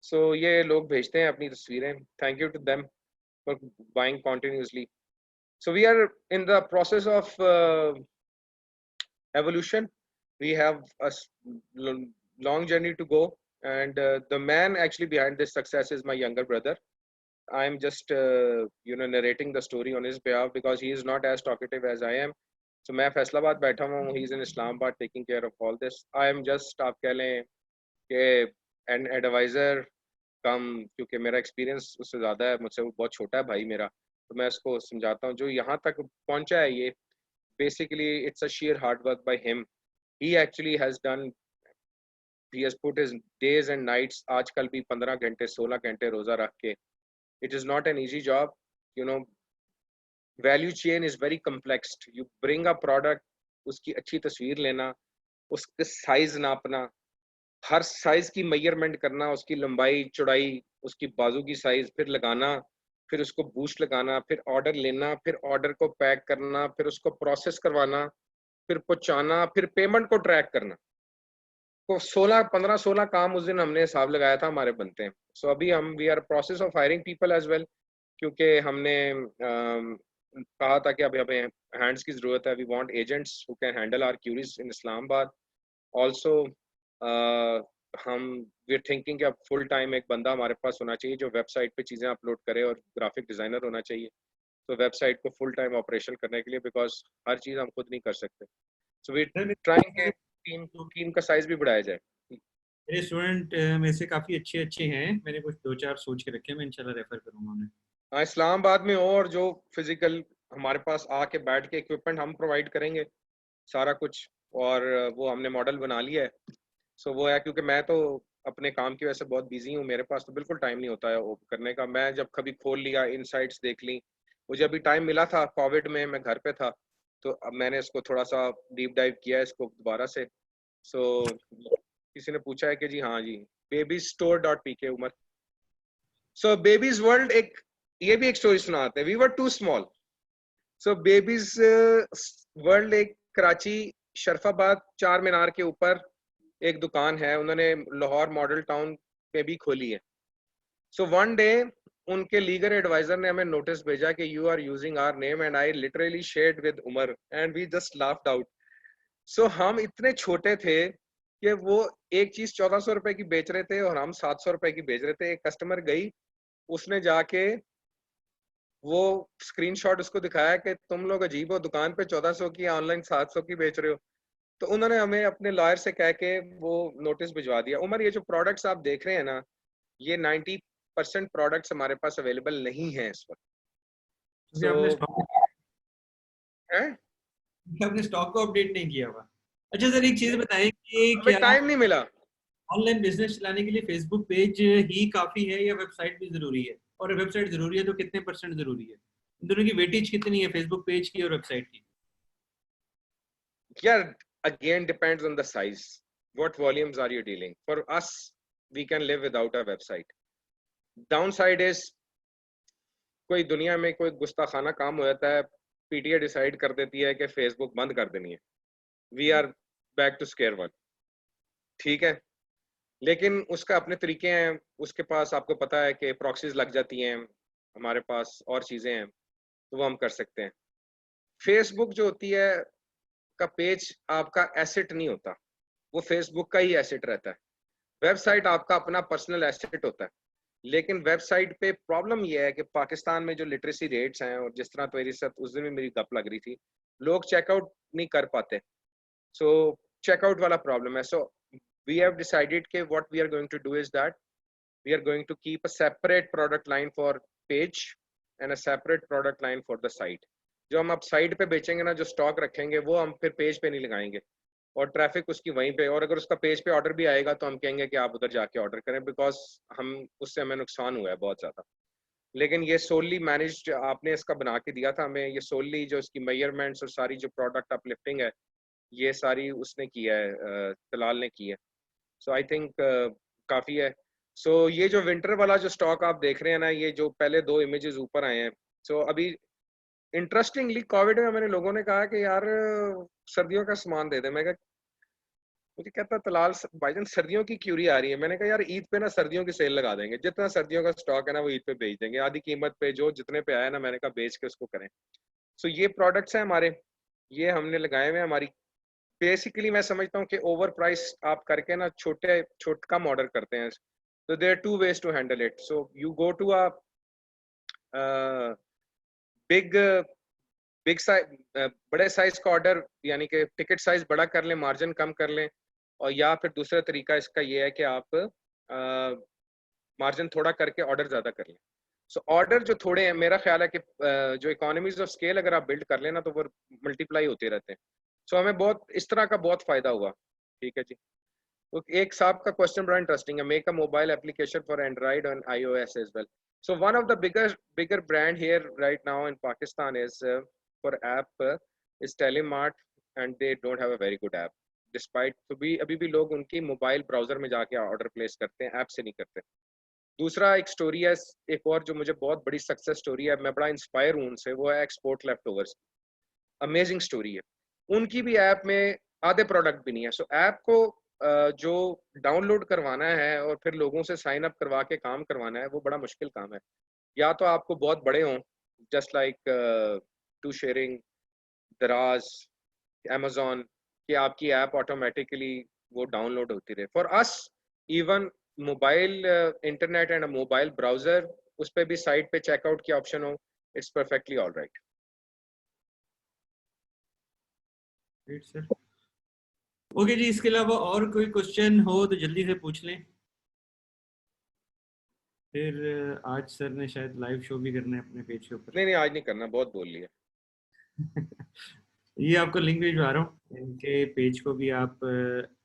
A: सो ये लोग भेजते हैं अपनी तस्वीरें, thank you to them for buying continuously. So we are in the process of evolution. We have a long journey to go, and the man actually behind this success is my younger brother. I'm just narrating the story on his behalf because he is not as talkative as I am. So मैं फैसलाबाद बैठा हुआ हूँ, he is in Islamabad taking care of all this. I am just आप कह लें कि an advisor कम, क्योंकि मेरा एक्सपीरियंस उससे ज़्यादा है, मुझसे वो बहुत छोटा है भाई मेरा, तो मैं उसको समझाता हूँ। जो यहाँ तक पहुँचा है ये basically it's a sheer hard work by him. He actually has done, he has put his days and nights, आजकल भी 15 घंटे 16 घंटे रोज़ा रख के। It is not an easy job, you know. Value chain is very complex. You bring a product, उसकी अच्छी तस्वीर लेना, उसके साइज नापना, हर साइज की मेजरमेंट करना, उसकी लंबाई चौड़ाई, उसकी बाजू की साइज, फिर लगाना, फिर उसको बूस्ट लगाना, फिर ऑर्डर लेना, फिर ऑर्डर को पैक करना, फिर उसको प्रोसेस करवाना, फिर पहुंचाना, फिर पेमेंट को ट्रैक करना। तो 16 काम उस दिन हमने हिसाब लगाया था हमारे बनते हैं। सो अभी हम we are process of hiring people as well, क्योंकि हमने कहा था कि अभी हमें हैंड्स की ज़रूरत है। We want agents who can handle our queries in Islamabad. Also हम वी आर थिंकिंग कि अब फुल टाइम एक बंदा हमारे पास होना चाहिए जो वेबसाइट पे चीज़ें अपलोड करे, और ग्राफिक डिज़ाइनर होना चाहिए तो वेबसाइट को फुल टाइम ऑपरेशन करने के लिए, बिकॉज हर चीज़ हम खुद नहीं कर सकते। सो वी
B: सर
A: ट्राइंग के टीम टीम का साइज भी बढ़ाया जाए।
B: मेरे स्टूडेंट में से काफ़ी अच्छे अच्छे हैं, मैंने कुछ 2-4 सोच के रखे हैं, मैं इंशाल्लाह रेफर करूँगा उन्हें।
A: हाँ, इस्लामाबाद में हो और जो फिजिकल हमारे पास आके बैठ के इक्विपमेंट हम प्रोवाइड करेंगे सारा कुछ, और वो हमने मॉडल बना लिया है। सो वो है, क्योंकि मैं तो अपने काम की वजह से बहुत बिजी हूँ, मेरे पास तो बिल्कुल टाइम नहीं होता है वो करने का। मैं जब कभी खोल लिया, इनसाइट्स देख ली, मुझे अभी टाइम मिला था कोविड में, मैं घर पे था, तो अब मैंने इसको थोड़ा सा डीप डाइव किया है इसको दोबारा से। सो किसी ने पूछा है कि जी हाँ जी, babystore.pk Umar. So Babies World, एक ये भी एक स्टोरी सुनाते हैं। We were too small, so Babies World एक कराची शरफाबाद चार मीनार के ऊपर एक दुकान है, उन्होंने लाहौर मॉडल टाउन में भी खोली है। सो वन डे उनके लीगल एडवाइजर ने हमें नोटिस भेजा कि you are using our name, and I literally shared with Umar and we just laughed out. So हम इतने छोटे थे कि वो एक चीज 1400 रुपए की बेच रहे थे और हम 700 रुपए की बेच रहे थे। एक कस्टमर गई, उसने जाके वो स्क्रीनशॉट उसको दिखाया कि तुम लोग अजीब हो, दुकान पे 1400 की, ऑनलाइन 700 की बेच रहे हो। तो उन्होंने हमें अपने लॉयर से कह के वो नोटिस भिजवा दिया। उमर, ये जो प्रोडक्ट्स आप देख रहे हैं ना, ये 90% प्रोडक्ट्स हमारे पास अवेलेबल नहीं है इस वक्त।
B: क्योंकि
A: सो है,
B: आपने स्टॉक को अपडेट नहीं किया हुआ। अच्छा सर, एक चीज बताएं कि
A: हमें
B: क्या
A: टाइम नहीं मिला।
B: ऑनलाइन बिजनेस चलाने के लिए फेसबुक पेज ही काफी है या वेबसाइट भी जरूरी है? और वेबसाइट जरूरी है तो कितने परसेंट जरूरी है? इन दोनों की वेटेज कितनी है, फेसबुक पेज की और वेबसाइट की?
A: Yeah, again depends on the size. What volumes are you dealing? For us, we can live without a website. Downside is, कोई दुनिया में कोई गुस्ताखाना काम हो जाता है, पीटीए डिसाइड कर देती है कि फेसबुक बंद कर देनी है, we are back to square one. ठीक है, लेकिन उसका अपने तरीके हैं, उसके पास आपको पता है कि प्रॉक्सीज लग जाती हैं, हमारे पास और चीजें हैं, तो वो हम कर सकते हैं। फेसबुक जो होती है का पेज आपका एसेट नहीं होता, वो फेसबुक का ही एसेट रहता है। वेबसाइट आपका अपना पर्सनल एसेट होता है। लेकिन वेबसाइट पे प्रॉब्लम यह है कि पाकिस्तान में जो लिटरेसी रेट्स हैं, और जिस तरह तो मेरे साथ उस दिन भी मेरी गप लग रही थी, लोग चेकआउट नहीं कर पाते। सो चेकआउट वाला प्रॉब्लम है। सो वी हैव डिसाइडेड कि what we are going to do is that we are going to keep a separate product line for page and a separate product line for the site. जो हम अब साइट पे बेचेंगे ना, जो स्टॉक रखेंगे, वो हम फिर पेज पे नहीं लगाएंगे, और ट्रैफिक उसकी वहीं पे। और अगर उसका पेज पे ऑर्डर भी आएगा तो हम कहेंगे कि आप उधर जाके ऑर्डर करें, बिकॉज हम उससे हमें नुकसान हुआ है बहुत ज़्यादा। लेकिन ये सोलली मैनेज्ड आपने इसका बना के दिया था हमें, ये सोलली जो इसकी मेजरमेंट्स और सारी जो प्रोडक्ट अपलिफ्टिंग है, ये सारी उसने किया है, तलाल ने की है। सो आई थिंक काफ़ी है। सो ये जो विंटर वाला जो स्टॉक आप देख रहे हैं ना, ये जो पहले दो इमेजेस ऊपर आए हैं, सो अभी इंटरेस्टिंगली कोविड में मैंने लोगों ने कहा कि यार सर्दियों का सामान दे दे। मैं, मुझे कहता तलाल भाईजान सर्दियों की क्यूरी आ रही है। मैंने कहा यार ईद पे ना सर्दियों की सेल लगा देंगे, जितना सर्दियों का स्टॉक है ना वो ईद पे बेच देंगे आधी कीमत पे, जो जितने पे आया ना, मैंने कहा बेच के उसको करें। सो ये प्रोडक्ट्स हैं हमारे, ये हमने लगाए हुए हैं। हमारी बेसिकली मैं समझता हूँ कि ओवर प्राइस आप करके ना छोटे छोटे कम ऑर्डर करते हैं। तो there two ways to handle it. So you go to a big big size, बड़े साइज का ऑर्डर, यानी कि टिकट साइज बड़ा कर लें, मार्जिन कम कर लें। और या फिर दूसरा तरीका इसका ये है कि आप मार्जिन थोड़ा करके ऑर्डर ज्यादा कर लें। सो ऑर्डर जो थोड़े हैं, मेरा ख्याल है कि जो इकोनॉमीज ऑफ स्केल अगर आप बिल्ड कर लेना तो वो मल्टीप्लाई होते रहते हैं। सो हमें बहुत इस तरह का बहुत फायदा हुआ। ठीक है जी। तो एक साहब का क्वेश्चन बड़ा इंटरेस्टिंग है, make a mobile application for Android and iOS as well. So one of the bigger brand here right now in Pakistan is for app is Telemart, and they don't have a very good app despite, तो भी अभी भी लोग उनकी मोबाइल ब्राउजर में जाके ऑर्डर प्लेस करते हैं, ऐप से नहीं करते। दूसरा एक स्टोरी है, एक और जो मुझे बहुत बड़ी सक्सेस स्टोरी है, मैं बड़ा इंस्पायर हूँ उनसे, वो है एक्सपोर्ट लेफ्टओवर्स। अमेजिंग स्टोरी है। उनकी भी ऐप में आधे प्रोडक्ट भी नहीं है। सो ऐप को जो डाउनलोड करवाना है और फिर लोगों से साइन अप करवा के काम करवाना है, वो बड़ा मुश्किल काम है। या तो आपको बहुत बड़े हों, जस्ट लाइक टू शेयरिंग, दराज, amazon, कि आपकी ऐप ऑटोमेटिकली वो डाउनलोड होती रहे। For us, even mobile internet and mobile browser, उस पर भी साइट पे चेकआउट की ऑप्शन हो, it's perfectly all right.
B: Right sir. Okay जी, इसके अलावा और कोई क्वेश्चन हो तो जल्दी से पूछ लें। फिर आज सर ने शायद लाइव शो भी करना है अपने पेज के ऊपर।
A: नहीं नहीं, आज नहीं करना, बहुत बोल लिया।
B: ये आपको लिंक भिजवा रहा हूँ, इनके पेज को भी आप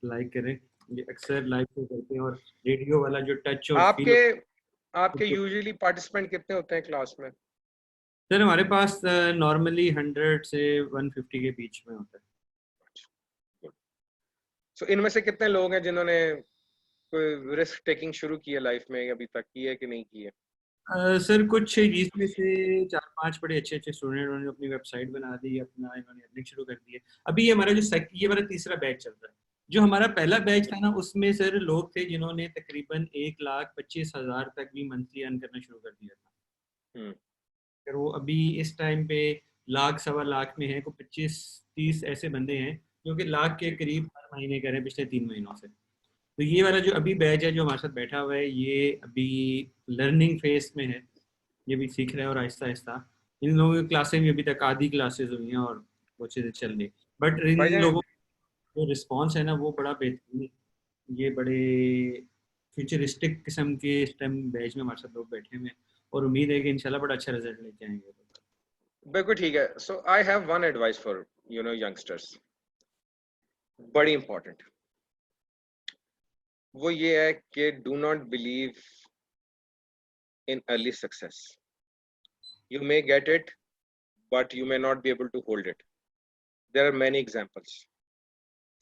B: लाइक करें। ये अक्सर लाइव शो करते हैं और रेडियो वाला जो टच और
A: आपके
B: फील।
A: आपके यूजुअली पार्टिसिपेंट कितने होते हैं क्लास में?
B: सर हमारे पास नॉर्मली 100 से 150 के बीच में होता है।
A: सो इनमें से कितने लोग हैं जिन्होंने कोई रिस्क टेकिंग शुरू की है लाइफ में, अभी तक की है कि नहीं की है?
B: सर कुछ इसमें से 4-5 बड़े अच्छे स्टूडेंट, उन्होंने अपनी वेबसाइट बना दी, अपना इन्होंने अर्निंग शुरू कर दी है। अभी ये हमारा ये हमारा तीसरा बैच चल रहा है। जो हमारा पहला बैच था ना, उसमें सर लोग थे जिन्होंने तकरीबन 1,25,000 तक भी मंथली अर्न करना शुरू कर दिया था। फिर वो अभी इस टाइम पे 1,00,000 सवा लाख में है, को 25-30 ऐसे बंदे हैं जो कि लाख के करीब हर महीने कर रहे हैं पिछले 3 महीनों से। तो ये वाला जो अभी बैच है जो हमारे साथ बैठा हुआ है, ये अभी लर्निंग फेज में है, ये भी सीख रहे हैं और आहिस्ता आहिस्ता इन लोगों की क्लासें भी अभी तक आधी क्लासेस हुई हैं और वो चीज़ें चल रही, बट इन
A: भाईजान
B: लोगों का जो रिस्पॉन्स है ना वो बड़ा बेहतरीन है। ये बड़े फ्यूचरिस्टिक किस्म के इस टाइम बैच में हमारे साथ लोग बैठे हुए हैं और उम्मीद है कि इंशाल्लाह बड़ा अच्छा रिजल्ट लेके आएंगे।
A: बिल्कुल ठीक है। So I have one advice for youngsters, बड़ी इंपॉर्टेंट। वो ये है कि do not believe in early success. You may get it but you may not be able to hold it. There are many examples.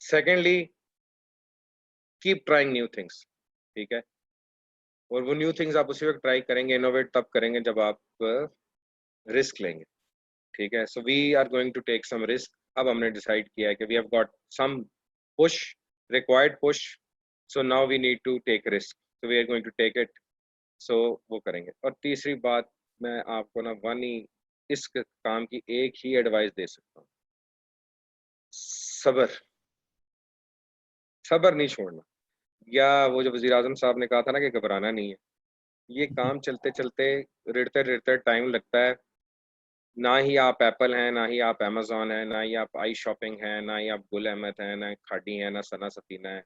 A: Secondly, keep trying new things. ठीक है, और वो न्यू थिंग्स आप उसी वक्त ट्राई करेंगे, इनोवेट तब करेंगे जब आप रिस्क लेंगे। ठीक है, so we are going to take some risk. अब हमने डिसाइड किया है कि we have got some push, required push, so now we need to take risk, so we are going to take it. So वो करेंगे। और तीसरी बात, मैं आपको ना इस काम की एक ही एडवाइस दे सकता हूँ, सबर। सबर नहीं छोड़ना। या वो जो वजीर आजम साहब ने कहा था ना कि घबराना नहीं है, ये काम चलते चलते रिड़ते रिड़ते टाइम लगता है। ना ही आप एप्पल हैं, ना ही आप अमेजोन हैं, ना ही आप आई शॉपिंग हैं, ना ही आप गुल अहमद हैं, ना खाडी हैं, ना सना सफीना है,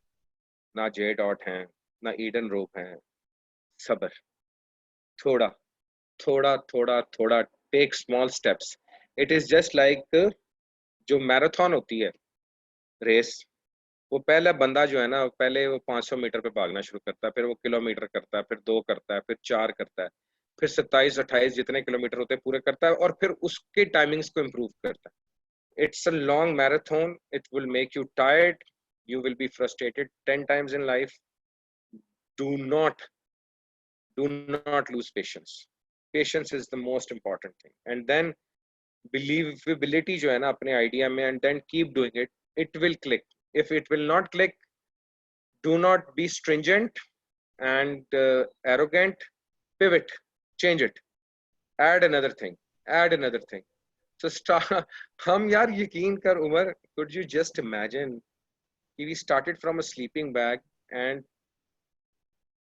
A: ना जे डॉट हैं, ना ईडन रोप हैं। सबर, थोड़ा थोड़ा थोड़ा थोड़ा, take small steps. It is just like जो मैराथन होती है रेस, वो पहला बंदा जो है ना, पहले वो 500 मीटर पे भागना शुरू करता है, फिर वो किलोमीटर करता है, फिर 2 करता है, फिर 4 करता है, फिर 27-28 जितने किलोमीटर होते हैं पूरे करता है, और फिर उसके टाइमिंग्स को इम्प्रूव करता है। It's a long marathon, it will make you tired, you will be frustrated 10 times in life. Do not do not lose patience. Patience is the most important thing, and then believability जो है ना अपने आइडिया में, and then keep doing it. It will click. If it will not click, do not be stringent and arrogant. Pivot, change it, add another thing, add another thing. So start. हम यार यकीन कर Umar, could you just imagine कि we started from a sleeping bag and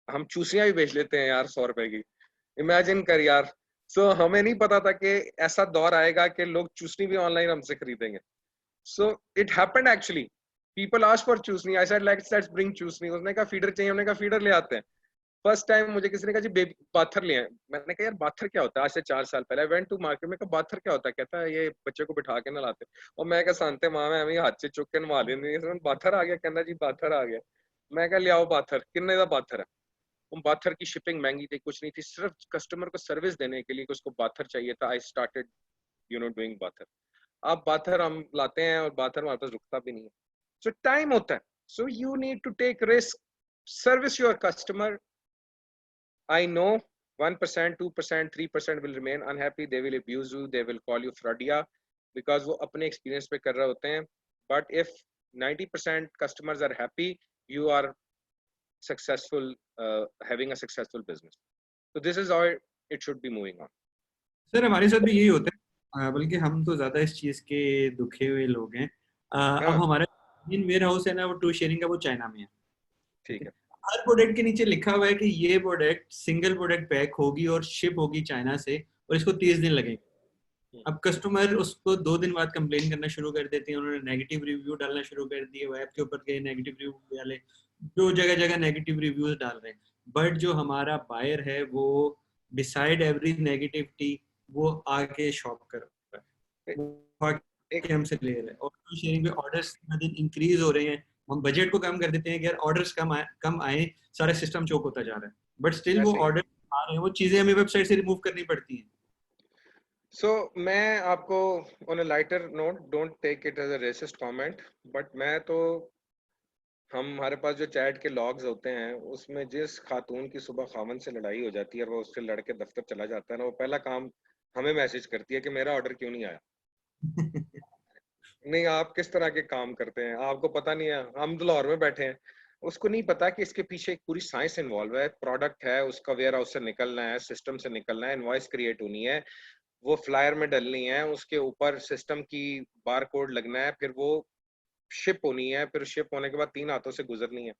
A: हम चूसियां भी बेच लेते हैं यार 100 रुपए की। इमेजिन कर यार। सो हमें नहीं पता था कि ऐसा दौर आएगा कि लोग चूसनी भी ऑनलाइन हमसे खरीदेंगे। So it happened actually. People ask for चूसनी, आई सेड लेट्स ब्रिंग चूसनी। उसने कहा फीडर चाहिए, हमने कहा फीडर ले आते हैं। फर्स्ट टाइम मुझे किसी ने कहा जी बेबी बाथर ले आए। मैंने कहा यार बाथर क्या होता है, आज से 4 साल पहले वेंट टू मार्केट में, कहा बाथर क्या होता है, कहता है ये बच्चे को बिठा के नहलाते। और मैं कहा सांते माँ में हमें हाथ से चुक के नवा लेंगे, बाथर आ गया, कहना जी बाथर आ गया। मैं कहा ले आओ बाथर, कितने का बाथर है। बाथर की शिपिंग महंगी थी, कुछ नहीं थी, सिर्फ कस्टमर को सर्विस देने के लिए कि उसको बाथर चाहिए था। I started doing bather. अब बाथर हम लाते हैं और बाथर हमारे पास रुकता भी नहीं है। सो टाइम होता है। So you need to take risk, service your customer. I know 1%, 2%, 3% will remain unhappy. They will abuse you. They will call you fraudiya because वो अपने एक्सपीरियंस पे कर रहे होते हैं। But if 90% customers are happy, you are successful, having a successful business. So this is how it should be moving on.
B: Sir हमारे साथ भी यही होता है, बल्कि हम तो ज्यादा इस चीज के दुखे हुए लोग हैं। अब
A: हाँ
B: हमारा जिन वेयर हाउस है ना, वो टू शेयरिंग का, वो चाइना में है। ठीक
A: ठीक
B: है,
A: है।
B: हर प्रोडक्ट के नीचे लिखा हुआ है कि ये प्रोडक्ट सिंगल प्रोडक्ट पैक होगी और शिप होगी चाइना से, और इसको 30 दिन लगेंगे। अब कस्टमर उसको 2 दिन बाद कंप्लेन करना शुरू कर देते हैं, उन्होंने नेगेटिव रिव्यू डालना शुरू कर दिए, वेब के ऊपर गए नेगेटिव रिव्यू डाले, जो जगह जगह नेगेटिव रिव्यूज डाल रहे हैं। बट जो हमारा बायर है वो डिसाइड एवरी नेगेटिविटी, वो आके शॉप कर रहा है, वो
A: एक
B: आके हमसे ले रहा है, और शेयरिंग पे ऑर्डर्स दिन इंक्रीज हो रहे हैं। हम बजट को कम कर देते हैं कि यार ऑर्डर्स कम आए, सारा सिस्टम चोक होता जा रहा है, बट स्टिल वो
A: ऐसे ही है।
B: ऑर्डर आ रहे हैं, वो चीजें हमें वेबसाइट से रिमूव करनी पड़ती हैं।
A: सो मैं आपको on a lighter note, don't take it as a racist comment, but मैं तो हमारे पास जो चैट के लॉग्स होते हैं उसमें जिस खातून की सुबह खामन से लड़ाई हो जाती है और वो उससे लड़के दफ्तर चला जाता है ना, वो पहला काम हमें मैसेज करती है कि मेरा ऑर्डर क्यों नहीं आया। नहीं, आप किस तरह के काम करते हैं आपको पता नहीं है, हम तो लाहौर में बैठे हैं। उसको नहीं पता कि इसके पीछे एक पूरी साइंस इन्वॉल्व है, प्रोडक्ट है, उसका वेयर हाउस से निकलना है, सिस्टम से निकलना है, इनवॉइस क्रिएट होनी है, वो फ्लायर में डलनी है, उसके ऊपर सिस्टम की बार कोड लगना है, फिर वो शिप होनी है, फिर शिप होने के बाद 3 हाथों से गुजरनी है।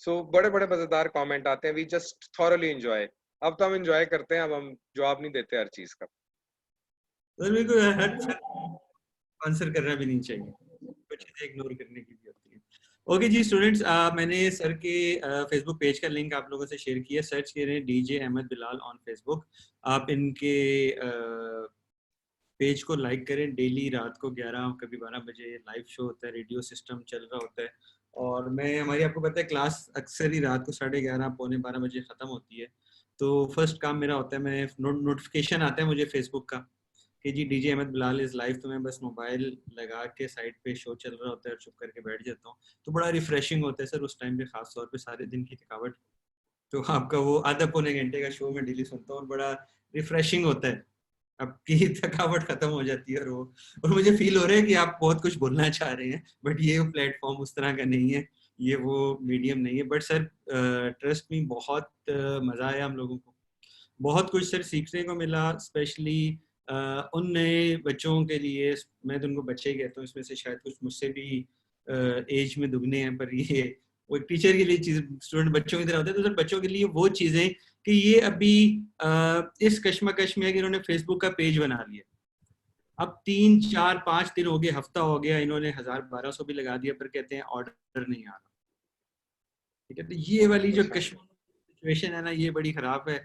A: सो बड़े बड़े मजेदार कमेंट आते हैं, वी जस्ट थॉरली एंजॉय। अब तो हम एंजॉय करते हैं, अब हम जवाब नहीं देते हर चीज का।
B: सर मेरे को हर आंसर करना भी नहीं चाहिए, कुछ चीजें इग्नोर करने की भी होती है। ओके जी स्टूडेंट्स, मैंने सर के फेसबुक पेज का लिंक आप लोगों से शेयर किया, सर्च करें DJ Ahmad Bilal on Facebook. आप इनके पेज को लाइक करें। डेली रात को 11 कभी 12 बजे लाइव शो होता है, रेडियो सिस्टम चल रहा होता है। और मैं हमारी आपको पता है क्लास अक्सर ही रात को 11:30 पौने 12 बजे ख़त्म होती है। तो फर्स्ट काम मेरा होता है, मैं नोटिफिकेशन आता है मुझे फेसबुक का कि जी DJ Ahmad Bilal is live, तो मैं बस मोबाइल लगा के साइड पे शो चल रहा होता है और चुप करके बैठ जाता हूँ। तो बड़ा रिफ्रेशिंग होता है सर उस टाइम पे, खास तौर पे सारे दिन की थकावट, तो आपका वो आधा पौने घंटे का शो मैं डेली सुनता हूँ और बड़ा रिफ्रेशिंग होता है, आपकी थकावट खत्म हो जाती है। और मुझे फील हो रहा है कि आप बहुत कुछ बोलना चाह रहे हैं, बट ये प्लेटफॉर्म उस तरह का नहीं है, ये वो मीडियम नहीं है। बट सर ट्रस्ट में बहुत मज़ा आया हम लोगों को, बहुत कुछ सर सीखने को मिला, स्पेशली उन नए बच्चों के लिए। मैं तो उनको बच्चे ही कहता हूँ, इसमें से शायद कुछ मुझसे भी एज में दुगने हैं, पर ये वो एक टीचर के लिए चीज, स्टूडेंट बच्चों की तरह होता है, तो सर बच्चों के लिए वो चीजें कि ये अभी इस कश्मकश में है कि इन्होंने फेसबुक का पेज बना लिया, अब 3 4 5 दिन हो गए, हफ्ता हो गया, इन्होंने 1000 1200 भी लगा दिया, पर कहते हैं ऑर्डर नहीं आ रहा। ठीक है, तो ये वाली जो
A: अच्छा।
B: कश्मीर सिचुएशन है ना, ये बड़ी खराब है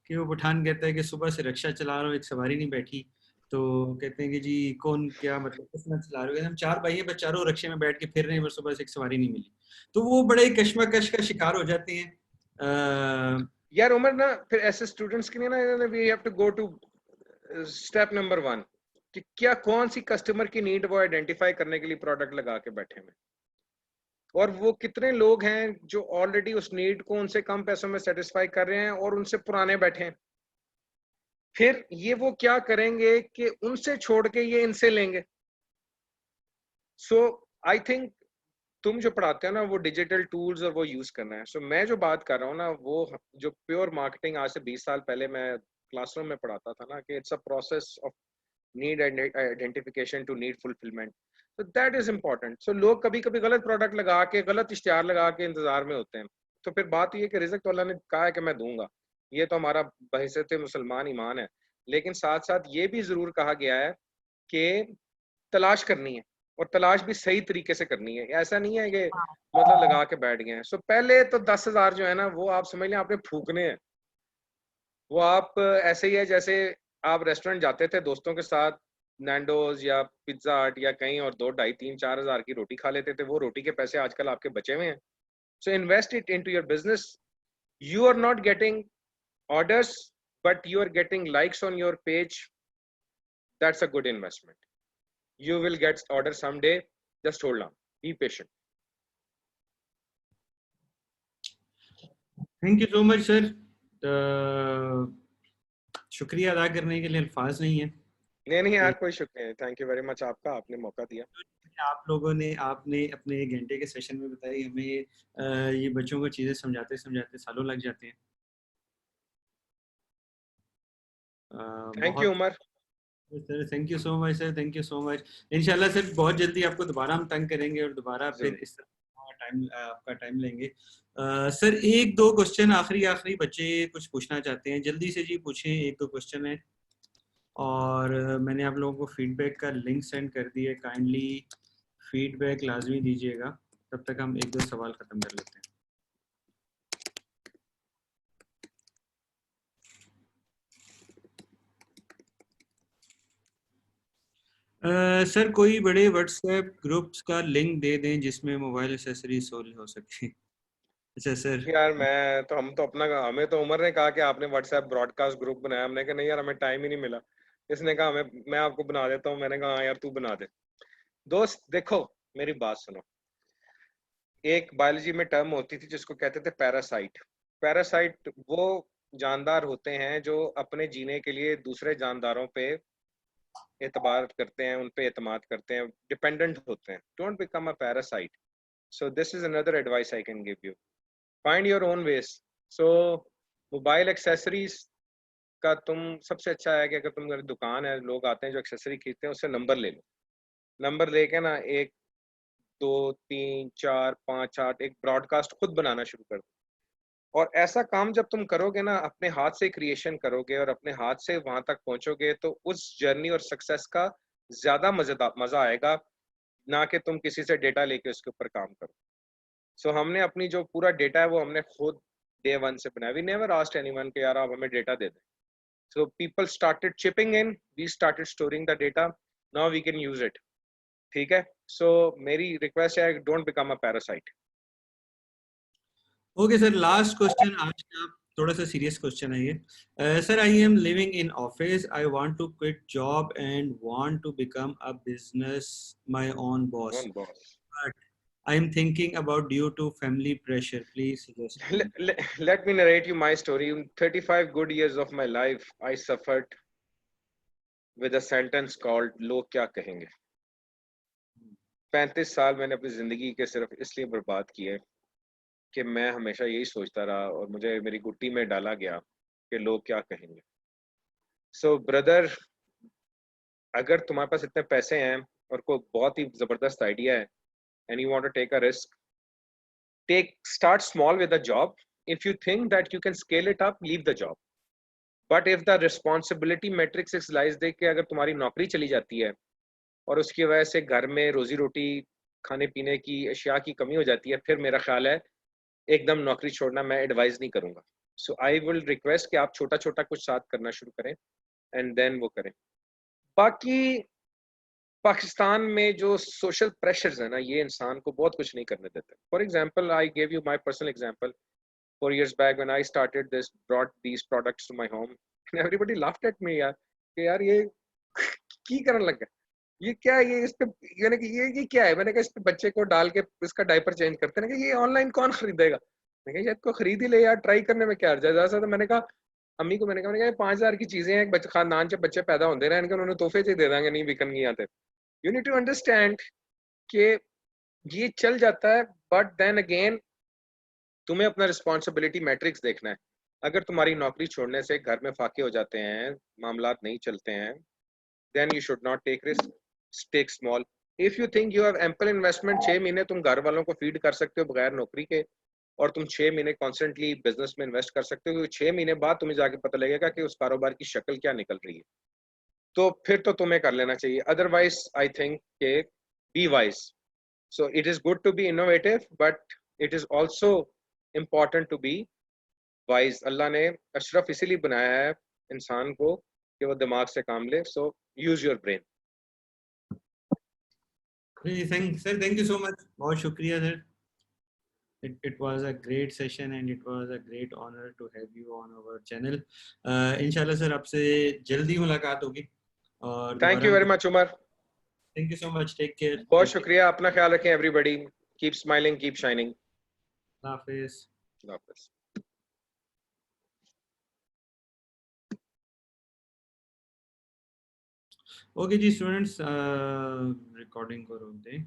B: कि वो पठान कहता है कि सुबह से रिक्शा चला रहा हूँ, एक सवारी नहीं बैठी। तो कहते हैं कि जी कौन क्या मतलब कितना चला रहे हो, हम 4 भाई हैं, बस चारों रिक्शे में बैठ के फिर रहे हैं, बस सुबह से एक सवारी नहीं मिली। तो वो बड़े कश्मकश का शिकार हो जाते हैं।
A: यार उमर ना, फिर ऐसे स्टूडेंट्स के लिए ना we have to go to step number 1 कि क्या कौन सी कस्टमर की नीड वो आइडेंटिफाई करने के लिए प्रोडक्ट लगा के बैठे हैं, और वो कितने लोग हैं जो ऑलरेडी उस नीड को उनसे कम पैसों में सेटिस्फाई कर रहे हैं और उनसे पुराने बैठे हैं। फिर ये वो क्या करेंगे कि उनसे छोड़ के ये इनसे लेंगे। सो आई थिंक तुम जो पढ़ाते हो ना वो डिजिटल टूल्स और वो यूज करना है। सो मैं जो बात कर रहा हूँ ना, वो जो प्योर मार्केटिंग आज से 20 साल पहले मैं क्लासरूम में पढ़ाता था ना, कि it's a process of need identification to need fulfilment. तो दैट इज इम्पोर्टेंट। सो लोग कभी कभी गलत प्रोडक्ट लगा के, गलत इश्तिहार लगा के इंतजार में होते हैं। तो फिर बात ये कि रिज़्क अल्लाह ने कहा है कि मैं दूंगा, ये तो हमारा बहैसियत मुसलमान ईमान है। लेकिन साथ साथ ये भी जरूर कहा गया है कि तलाश करनी है, और तलाश भी सही तरीके से करनी है। ऐसा नहीं है कि मतलब लगा के बैठ गए हैं। सो पहले तो 10,000 जो है ना, वो आप समझ लें आपने फूकने हैं। वो आप ऐसे ही है जैसे आप रेस्टोरेंट जाते थे दोस्तों के साथ, नैंडोज या पिज्जा हट या कहीं, और 2 ढाई 3 4,000 की रोटी खा लेते थे। वो रोटी के पैसे आजकल आपके बचे हुए हैं। So invest it into your business. You are not getting orders, but you are getting likes on your page. That's a good investment. You will get order someday. Just hold on, be patient.
B: Thank you so much sir, शुक्रिया अदा करने के लिए अल्फाज नहीं है
A: नहीं नहीं यार,
B: कि
A: कोई शुक्रिया नहीं, थैंक यू वेरी मच आपका, आपने मौका दिया।
B: आप लोगों ने, आपने अपने 1 घंटे के सेशन में बताई हमें। ये बच्चों को चीज़ें समझाते समझाते सालों लग जाते हैं।
A: थैंक यू
B: बहुत
A: Umar.
B: Sir, thank you so much sir, thank you so much. इंशाल्लाह सर बहुत जल्दी आपको दोबारा हम तंग करेंगे और दोबारा फिर
A: जरूर।
B: इस तरह टाइम आपका टाइम लेंगे। सर एक दो क्वेश्चन आखिरी आखिरी बच्चे कुछ पूछना चाहते हैं, जल्दी से जी पूछें, एक दो क्वेश्चन है। और मैंने आप लोगों को फीडबैक का लिंक सेंड कर दिया, काइंडली फीडबैक लाजमी दीजिएगा। तब तक हम एक दो सवाल खत्म कर लेते हैं। सर कोई बड़े व्हाट्सएप ग्रुप्स का लिंक दे दें जिसमें मोबाइल एसेसरी सोल्व हो सके। अच्छा सर।
A: यार मैं तो, हम तो अपना, हमें तो उमर ने कहा कि आपने व्हाट्सएप ब्रॉडकास्ट ग्रुप बनाया। हमने कहा नहीं यार, हमें टाइम ही नहीं मिला। इसने कहा हमें, मैं आपको बना देता हूँ। मैंने कहा हाँ यार तू बना दे। दोस्त देखो, मेरी बात सुनो, एक बायोलॉजी में टर्म होती थी जिसको कहते थे पैरासाइट। पैरासाइट वो जानदार होते हैं जो अपने जीने के लिए दूसरे जानदारों पे एतबार करते हैं, उन पे एतमाद करते हैं, डिपेंडेंट होते हैं। Don't become a parasite. So this is another advice I can give you. Find your own ways. So mobile accessories का तुम सबसे अच्छा है कि अगर तुम दुकान है, लोग आते हैं जो एक्सेसरी खरीदते हैं, उससे नंबर ले लो। नंबर लेके ना 1 2 3 4 5 8 एक ब्रॉडकास्ट खुद बनाना शुरू कर दो। और ऐसा काम जब तुम करोगे ना, अपने हाथ से क्रिएशन करोगे और अपने हाथ से वहां तक पहुंचोगे, तो उस जर्नी और सक्सेस का ज्यादा मजा आएगा, ना कि तुम किसी से डेटा लेके उसके ऊपर काम करो। सो हमने अपनी जो पूरा डेटा है वो हमने खुद डे वन से बनाया। वी नेवर आस्क्ड एनीवन कि यार आप हमें डेटा दे दें। So people started chipping in, we started storing the data, now we can use it. ठीक है। सो मेरी रिक्वेस्ट है, don't become a parasite.
B: Okay sir, last question आज का थोड़ा सा सीरियस क्वेश्चन है ये। Sir, I am living in office, I want to quit job and want to become a business my own boss,
A: One boss.
B: But I am thinking about due to family pressure, please suggest me.
A: Let me narrate you my story. In 35 good years of my life, I suffered with a sentence called लोग क्या कहेंगे। 35 साल मैंने अपनी जिंदगी के सिर्फ इसलिए बर्बाद किए कि मैं हमेशा यही सोचता रहा और मुझे मेरी गुट्टी में डाला गया कि लोग क्या कहेंगे। सो ब्रदर, अगर तुम्हारे पास इतने पैसे हैं और कोई बहुत ही जबरदस्त आइडिया है, and you want to take a risk, start small with a job. If you think that you can scale it up, leave the job. But if the responsibility matrix is lies देख के अगर तुम्हारी नौकरी चली जाती है और उसकी वजह से घर में रोजी रोटी, खाने पीने की अशिया की कमी हो जाती है, फिर मेरा ख्याल है एकदम नौकरी छोड़ना मैं एडवाइज नहीं करूंगा। सो आई विल रिक्वेस्ट कि आप छोटा छोटा कुछ साथ करना शुरू करें एंड देन वो करें। बाकी पाकिस्तान में जो सोशल प्रेशर्स है ना, ये इंसान को बहुत कुछ नहीं करने देते। For example, I give you my personal example. 4 years back when I started this, brought these products to my home, and everybody laughed at me यार कि यार ये की करने लग गया, ये क्या है, ये इस पे यानी कि ये क्या है। मैंने कहा इस पे बच्चे को डाल के इसका डायपर चेंज करते हैं। कि ये ऑनलाइन कौन खरीदेगा। मैंने कहा यार को खरीद ही ले यार, ट्राई करने में क्या अर्ज है। ज़्यादा तो मैंने कहा अम्मी को, मैंने कहा 5,000 की चीजें हैं, एक बच्चे खानदान से बच्चे पैदा होते रहे, उन्होंने तोहफे से दे देंगे, नहीं बिकन नहीं आते। यू नीड टू अंडरस्टैंड कि ये चल जाता है, बट देन अगेन तुम्हें अपना रिस्पॉन्सिबिलिटी मैट्रिक्स देखना है। अगर तुम्हारी नौकरी छोड़ने से घर में फाके हो जाते हैं, मामलात नहीं चलते हैं, then you should not take risk, take small. If you think you have ample investment, 6 महीने तुम घर वालों को फीड कर सकते हो बगैर नौकरी के, और तुम 6 महीने कॉन्स्टेंटली बिजनेस में इन्वेस्ट कर सकते हो, क्योंकि 6 महीने बाद तुम्हें जाके पता लगेगा कि उस कारोबार की शक्ल क्या निकल रही है। तो फिर तो तुम्हें कर लेना चाहिए। अदरवाइज आई थिंक के be wise. So it is good to be innovative, but it is also important to be wise. Allah ने अशरफ इसीलिए बनाया है इंसान को कि वो दिमाग से काम ले। So use your brain.
B: Thank you so much, बहुत शुक्रिया sir. It was a great session and it was a great honor to have you on our channel. इंशाल्लाह सर आपसे जल्दी मुलाकात होगी और
A: थैंक
B: दोबारा।
A: You very much Umar.
B: Thank you so much, take care.
A: बहुत शुक्रिया, अपना ख्याल रखें everybody. Keep smiling, keep shining.
B: हाफिज।
A: वापस।
B: ओके जी स्टूडेंट्स, रिकॉर्डिंग करो दे।